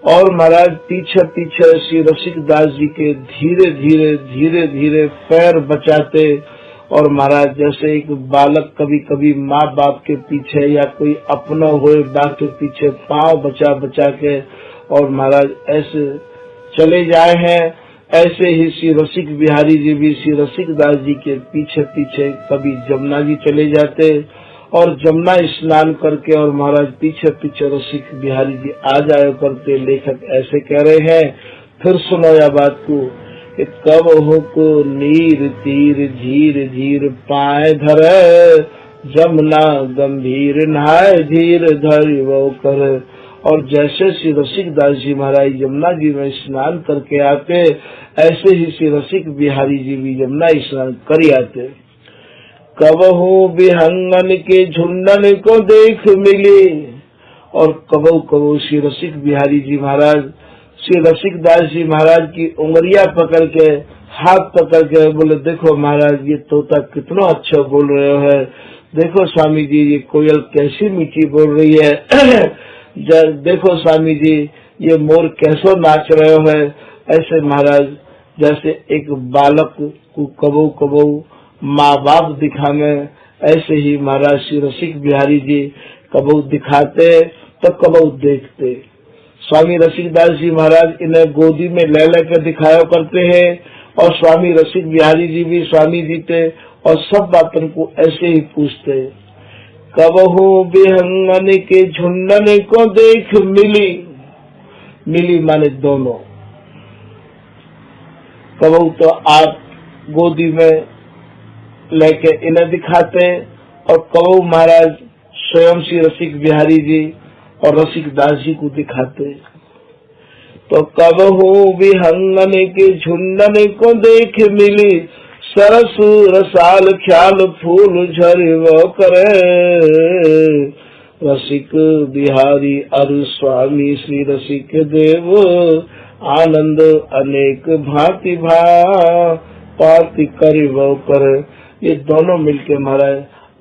और महाराज पीछे पीछे श्री रसिक दास जी के धीरे धीरे धीरे धीरे पैर बचाते, और महाराज जैसे एक बालक कभी कभी माँ बाप के पीछे या कोई अपना हुए बाप के पीछे पांव बचा बचा के और महाराज ऐसे चले जाए हैं, ऐसे ही श्री रसिक बिहारी जी भी श्री रसिक दास जी के पीछे पीछे कभी जमुना जी चले जाते और जमुना स्नान करके और महाराज पीछे पीछे रसिक बिहारी जी आ जाया करते। लेखक ऐसे कह रहे हैं, फिर सुनो या बात को, कि कबहु को नीर तीर धीर धीर, पाए धरे जमुना गंभीर, नहाय धीर धरि वो कर। और जैसे श्री रसिक दास जी महाराज जमुना जी में स्नान करके आते, ऐसे ही श्री रसिक बिहारी जी भी जमुना स्नान कर आते। कबहू बिहंगन के झुंडन को देख मिली, और कबहू कबहू श्री रसिक बिहारी जी महाराज श्री रसिक दास जी महाराज की उंगलियां पकड़ के हाथ पकड़ के बोले, देखो महाराज ये तोता कितना अच्छा बोल रहे हो, देखो स्वामी जी ये कोयल कैसी मीठी बोल रही है, देखो स्वामी जी ये मोर कैसो नाच रहे हो। ऐसे महाराज जैसे एक बालक को कबहू कबहू माँ बाप दिखाने, ऐसे ही महाराज श्री रसिक बिहारी जी कबहू दिखाते तो कबहू देखते। स्वामी रसिक दास जी महाराज इन्हें गोदी में ले लेकर दिखाया करते हैं, और स्वामी रसिक बिहारी जी भी स्वामी जी थे और सब बातों को ऐसे ही पूछते। कबहू बिहंगन के झुंडन को देख मिली, मिली माने दोनों। कबहू तो आप गोदी में लेके इन्हें दिखाते, और कबहू महाराज स्वयं श्री रसिक बिहारी जी और रसिक दास जी को दिखाते। तो कबहू बिहंगन के झुंडन को देख मिली, सरस रसाल ख्याल फूल झरवो करे। रसिक बिहारी अरु स्वामी श्री रसिक देव, आनंद अनेक भांति भांति करवो करे। ये दोनों मिलके महाराज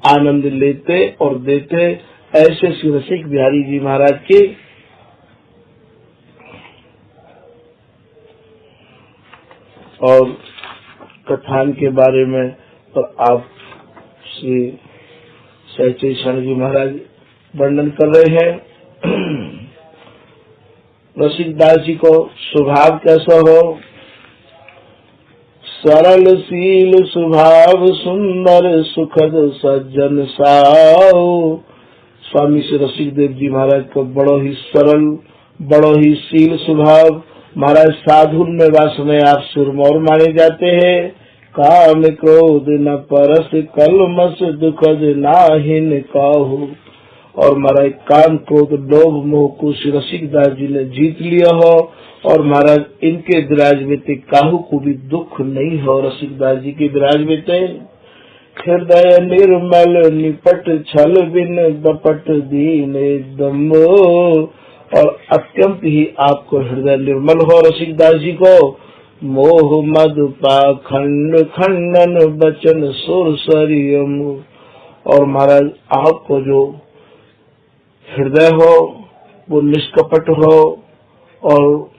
आनंद लेते और देते। ऐसे श्री रसिक बिहारी जी महाराज के और कथान के बारे में तो आप श्री सहचरी शरण जी महाराज वर्णन कर रहे हैं। रसिक दास जी को स्वभाव कैसा हो, सरल शील स्वभाव सुंदर सुखद सज्जन साओ। स्वामी श्री रसिक देव जी महाराज को बड़ो ही सरल, बड़ो ही शील स्वभाव, महाराज साधु में वास में आप सुरमौर माने जाते हैं। काम क्रोध न परस कलमस दुखद नाहिन काहू। और महाराज काम क्रोध लोभ मोह को श्री रसिक दास जी ने जीत लिया हो, और महाराज इनके विराज में काहू को भी दुख नहीं हो। रसिक दास जी के विराज में हृदय निर्मल निपट छल बिन दपट दीन दम्बो। और अत्यंत ही आपको हृदय निर्मल हो रसिक दास जी को। मोह मद पाखंड खंडन बचन सुर सरियम। और महाराज आपको जो हृदय हो वो निष्कपट हो, और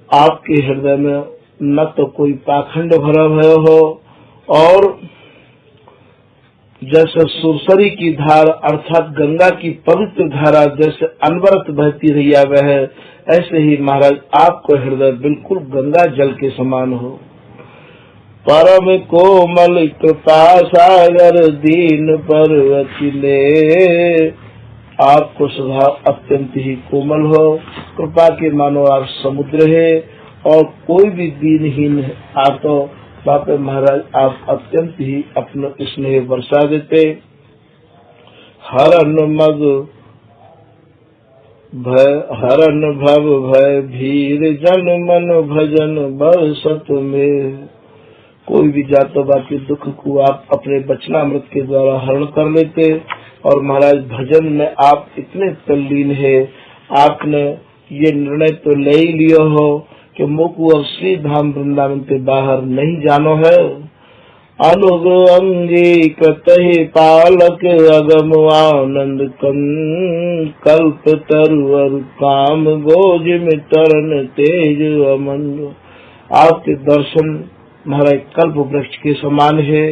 आपके हृदय में न तो कोई पाखंड भरा हुआ हो, और जैसे सुरसरी की धार अर्थात गंगा की पवित्र धारा जैसे अनवरत बहती रही आवे है, ऐसे ही महाराज आपको हृदय बिल्कुल गंगा जल के समान हो। परम कोमल कृपा सागर दीन पर्वतिले। आपको स्वभाव अत्यंत ही कोमल हो, कृपा के मानो आप समुद्र है, और कोई भी दीनहीन आप तो बापे महाराज आप अत्यंत ही अपना स्नेह बरसा देते। हरन मग भय हरन भव भय भीर जन मन भजन बरसत में। कोई भी जातो बाकी दुख को आप अपने वचनामृत के द्वारा हरण कर लेते। और महाराज भजन में आप इतने तल्लीन है, आपने ये निर्णय तो ले ही लियो हो कि मुझको अब श्री धाम वृंदावन के बाहर नहीं जानो है। अनुग अंगी कतहि पालक अगम आनंद कल्प तरवर काम गोज में तरन तेज अमन। आपके दर्शन महाराज कल्प वृक्ष के समान है।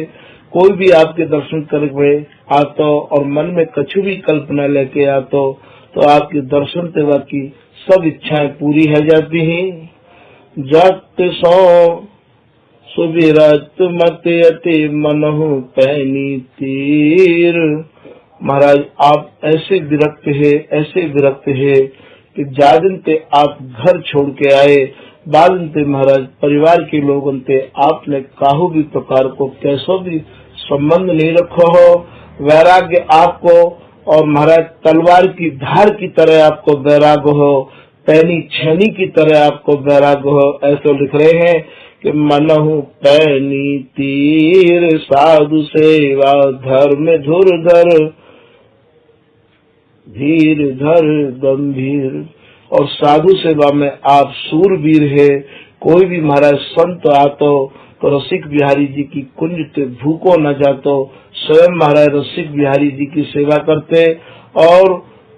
कोई भी आपके दर्शन करके आतो और मन में कछु भी कल्पना लेके आतो तो आपके दर्शन से बाकी सब इच्छाएं पूरी हो जाती हैं। जत सो सुविरत मत अति मनहु पैनी तीर। महाराज आप ऐसे विरक्त है कि जादिन ते आप घर छोड़ के आए, बालन ते महाराज परिवार के लोगों ते आपने काहू भी प्रकार को कैसो भी संबंध नहीं रखो हो। वैराग्य आपको और महाराज तलवार की धार की तरह आपको वैराग्य हो, पैनी छेनी की तरह आपको वैराग्य हो। ऐसे लिख रहे हैं कि मनहु पैनी तीर साधु सेवा धर्म धुरधर धीर धर गंभीर। और साधु सेवा में आप सूरवीर है। कोई भी महाराज संत आतो तो रसिक बिहारी जी की कुंज ते भूखो न जातो। स्वयं महाराज रसिक बिहारी जी की सेवा करते और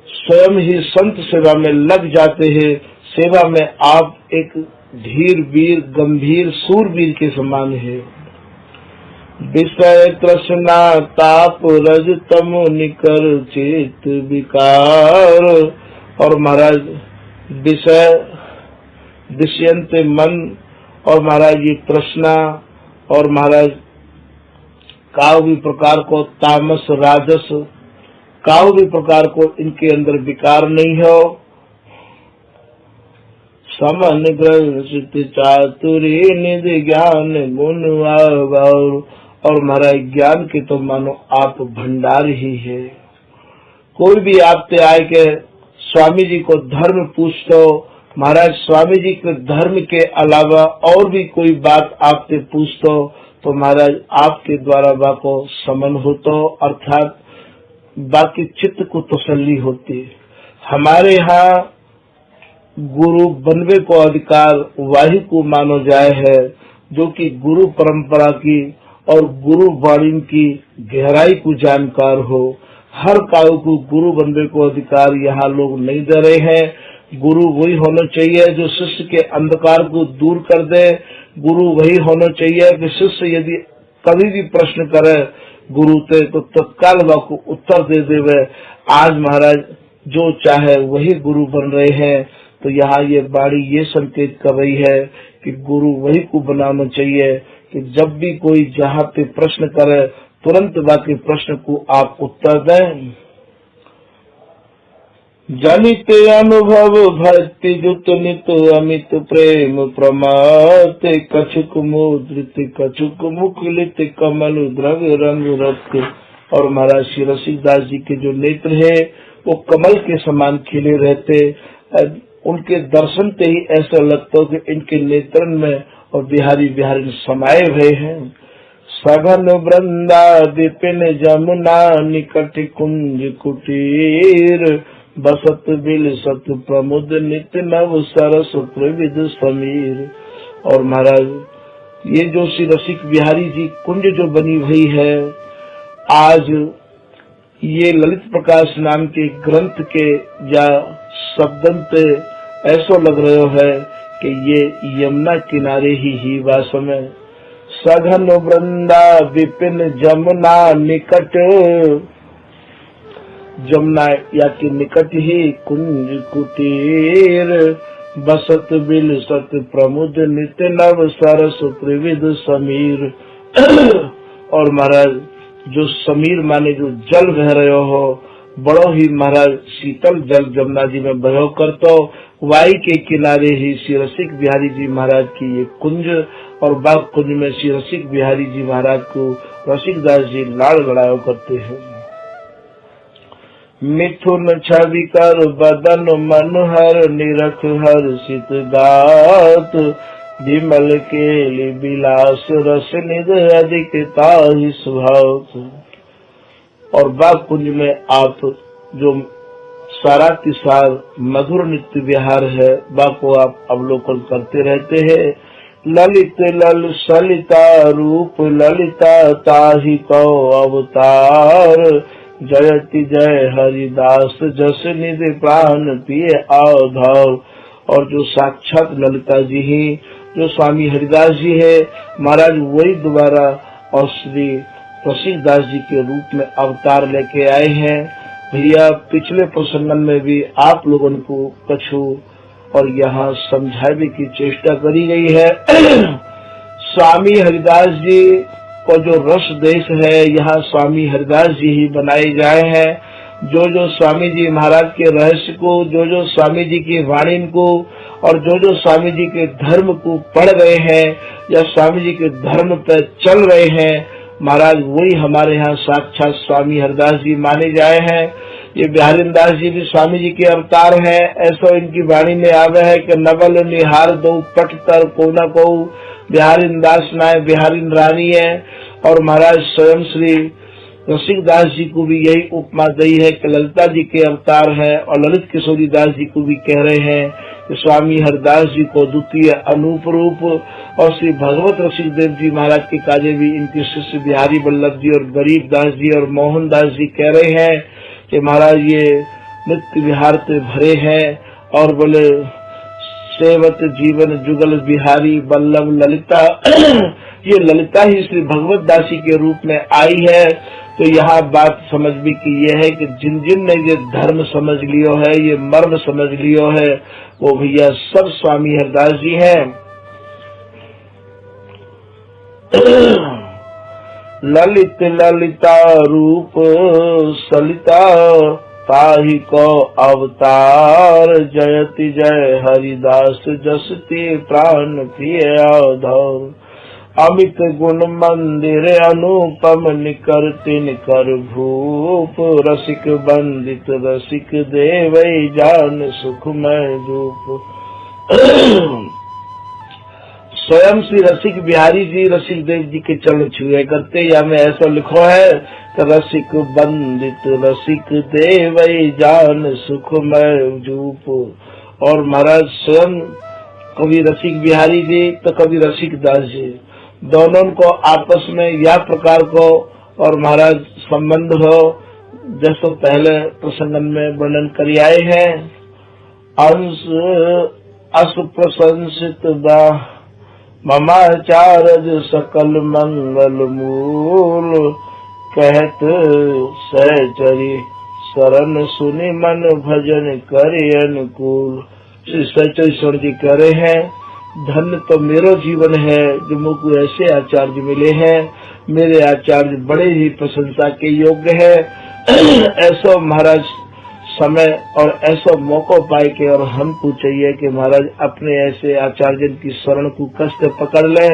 स्वयं ही संत सेवा में लग जाते हैं। सेवा में आप एक धीर वीर गंभीर सूरवीर के समान है। विषय तृष्णा ताप रज तमो निकर चित विकार। और महाराज विषयंत मन और महाराज ये तृष्णा और महाराज काव भी प्रकार को तामस राजस काव भी प्रकार को इनके अंदर विकार नहीं हो। समन ग्रह चातुरी निधि ज्ञान गुण और महाराज ज्ञान के तो मानो आप भंडार ही है। कोई भी आपसे आए के स्वामी जी को धर्म पूछतो, महाराज स्वामी जी के धर्म के अलावा और भी कोई बात आपसे पूछतो तो महाराज आपके द्वारा बाको समन होतो, अर्थात बाकी चित्त को तसल्ली होती। हमारे यहाँ गुरु बनवे को अधिकार वही को मानो जाए है जो कि गुरु परंपरा की और गुरु वाणी की गहराई को जानकार हो। हर काऊ को गुरु बनवे को अधिकार यहाँ लोग नहीं दे रहे हैं। गुरु वही होना चाहिए जो शिष्य के अंधकार को दूर कर दे। गुरु वही होना चाहिए कि शिष्य यदि कभी भी प्रश्न करे गुरु से तो तत्काल को उत्तर दे देवे। आज महाराज जो चाहे वही गुरु बन रहे हैं। तो यहाँ ये बाड़ी ये संकेत कर रही है कि गुरु वही को बनाना चाहिए कि जब भी कोई जहाँ पे प्रश्न करे तुरंत बाकी प्रश्न को आप उत्तर दें। जनित अनुभव भक्ति जुत नित अमित प्रेम प्रमात कछुक मुद्रित कछुक मुकुलित कमल द्रव्य रंग रक्त। और महाराज श्री रसिकदास जी के जो नेत्र है वो कमल के समान खिले रहते। उनके दर्शन से ही ऐसा लगता हो कि इनके नेत्रन में और बिहारी बिहारी समाये हुए हैं। सघन वृंदा विपिन जमुना निकट कुंज कुटीर बसत बिल सत प्रमुद नित्य नव सरस प्रविद समीर। और महाराज ये जो श्री रसिक बिहारी जी कुंज जो बनी हुई है, आज ये ललित प्रकाश नाम के ग्रंथ के या शब्दन पे ऐसा लग रहा है कि ये यमुना किनारे ही वास्तव में। सघन वृंदा विपिन जमुना निकट, जमुना या के निकट ही कुंज कुटीर बसत बिल सत प्रमुद नित्य नव सरस त्रिविध समीर। और महाराज जो समीर माने जो जल बह रहे हो बड़ो ही महाराज शीतल जल जमुना जी में बहो करतो। वाई के किनारे ही श्री रसिक बिहारी जी महाराज की ये कुंज और बाग कुंज में श्री रसिक बिहारी जी महाराज को रसिकदास जी लाड़ लड़ाया करते हैं। मिथुन छवि कर बदन मनोहर निरख हर्षित गात विमल केलि विलास रस निध अधिक ताहि सुभात। और बाग कुंज में आप जो सारा की सार मधुर नित्य विहार है बाग को आप अवलोकन करते रहते हैं। ललित लल सलिता रूप ललिता ताहि कौ अवतार जयति जय हरिदास जस निधि प्राण पिए आधार। और जो साक्षात ललिता जी ही जो स्वामी हरिदास जी है महाराज वही दोबारा और श्री रसिकदास जी के रूप में अवतार लेके आए हैं। भैया पिछले प्रसंगन में भी आप लोगों को कछु और यहाँ समझाने की चेष्टा करी गई है। स्वामी हरिदास जी को जो रस देश है यहाँ स्वामी हरिदास जी ही बनाए जाए हैं। जो स्वामी जी महाराज के रहस्य को जो स्वामी जी की वाणी को और जो स्वामी जी के धर्म को पढ़ रहे हैं या स्वामी जी के धर्म पर चल रहे हैं महाराज वही हमारे यहाँ साक्षात स्वामी हरिदास जी माने जाए हैं। ये बिहारी दास जी भी स्वामी जी के अवतार हैं। ऐसा इनकी वाणी में आवे है कि नवल निहार दो पट तर को न को बिहारी दास नाय बिहारी रानी है। और महाराज स्वयं श्री रसिकदास जी को भी यही उपमा दी है कि ललिता जी के अवतार है। और ललित किशोरी दास जी को भी कह रहे हैं कि स्वामी हरिदास जी को द्वितीय अनूप रूप। और श्री भगवत रसिक देव जी महाराज के काजे भी इनके शिष्य बिहारी वल्लभ जी और गरीब दास जी और मोहन दास जी कह रहे हैं कि महाराज ये नित्य विहार से भरे हैं। और बोले सेवत जीवन जुगल बिहारी वल्लभ ललिता ये ललिता ही श्री भगवत दासी के रूप में आई है। तो यहाँ बात समझ भी की ये है कि जिन जिन ने ये धर्म समझ लियो है ये मर्म समझ लियो है वो भैया सब स्वामी हरिदास जी हैं। ललित ललिता रूप सलिता ताहि को अवतार जयति जय हरिदास जसति प्राण प्रिय आधार। अमित गुण मंदिर अनुपम निकर तिनकर भूप रसिक बंदित रसिक देव जान सुखमय रूप। स्वयं श्री रसिक बिहारी जी रसिक देव जी के चरण छुए करते या में ऐसा लिखो है कि रसिक बंदित रसिक देव जान सुखमय रूप। और महाराज स्वयं कवि रसिक बिहारी जी तो कवि रसिक दास जी दोनों को आपस में या प्रकार को और महाराज संबंध हो जैसे पहले प्रसंगन में वर्णन कर आए हैं। अंश अस प्रशंसित ममाचारज सकल मंगल मूल कहत सहचरी शरण सुनि मन भजन करे अनुकूल। श्री सहचरी जी कह रहे हैं धन्य तो मेरा जीवन है जो मुझको ऐसे आचार्य मिले हैं। मेरे आचार्य बड़े ही प्रशंसा के योग्य है। ऐसा महाराज समय और ऐसा मौका पाए के और हमको चाहिए कि महाराज अपने ऐसे आचार्य की शरण को कष्ट पकड़ ले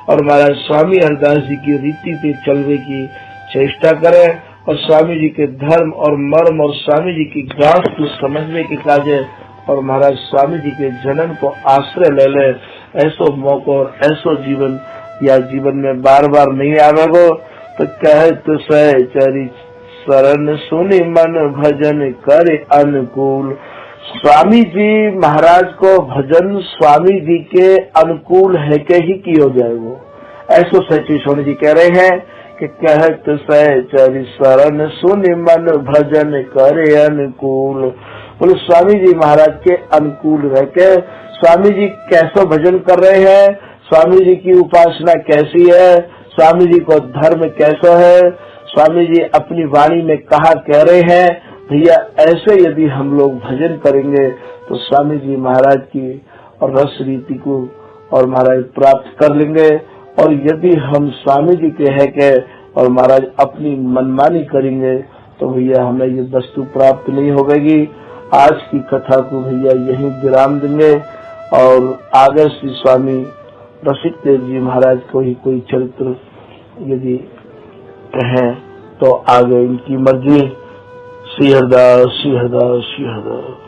और महाराज स्वामी हरिदास जी की रीति पे चलने की चेष्टा करें और स्वामी जी के धर्म और मर्म और स्वामी जी की गांठ को समझने के काजे और महाराज स्वामी जी के जनन को आश्रय ले ले। ऐसो मौका और ऐसो जीवन या जीवन में बार बार नहीं आवेगो तो कहे तो सहचरी शरण सुनि मन भजन करे अनुकूल। स्वामी जी महाराज को भजन स्वामी जी के अनुकूल है के ही किया जाए वो ऐसो सहचरी स्वामी जी कह रहे हैं कि कहत सहचरी शरण सुनि मन भजन करे अनुकूल। बोले स्वामी जी महाराज के अनुकूल रह के स्वामी जी कैसा भजन कर रहे हैं, स्वामी जी की उपासना कैसी है, स्वामी जी को धर्म कैसा है, स्वामी जी अपनी वाणी में कहा कह रहे हैं। भैया ऐसे यदि हम लोग भजन करेंगे तो स्वामी जी महाराज की और रस रीति को और महाराज प्राप्त कर लेंगे। और यदि हम स्वामी जी के है के और महाराज अपनी मनमानी करेंगे तो भैया हमें ये वस्तु प्राप्त नहीं होगी। आज की कथा को भैया यहीं विराम देंगे और आगे श्री स्वामी रसिक देव जी महाराज को ही कोई चरित्र यदि कहें तो आगे इनकी मर्जी श्री हरदास श्री हरदास श्री हरदास।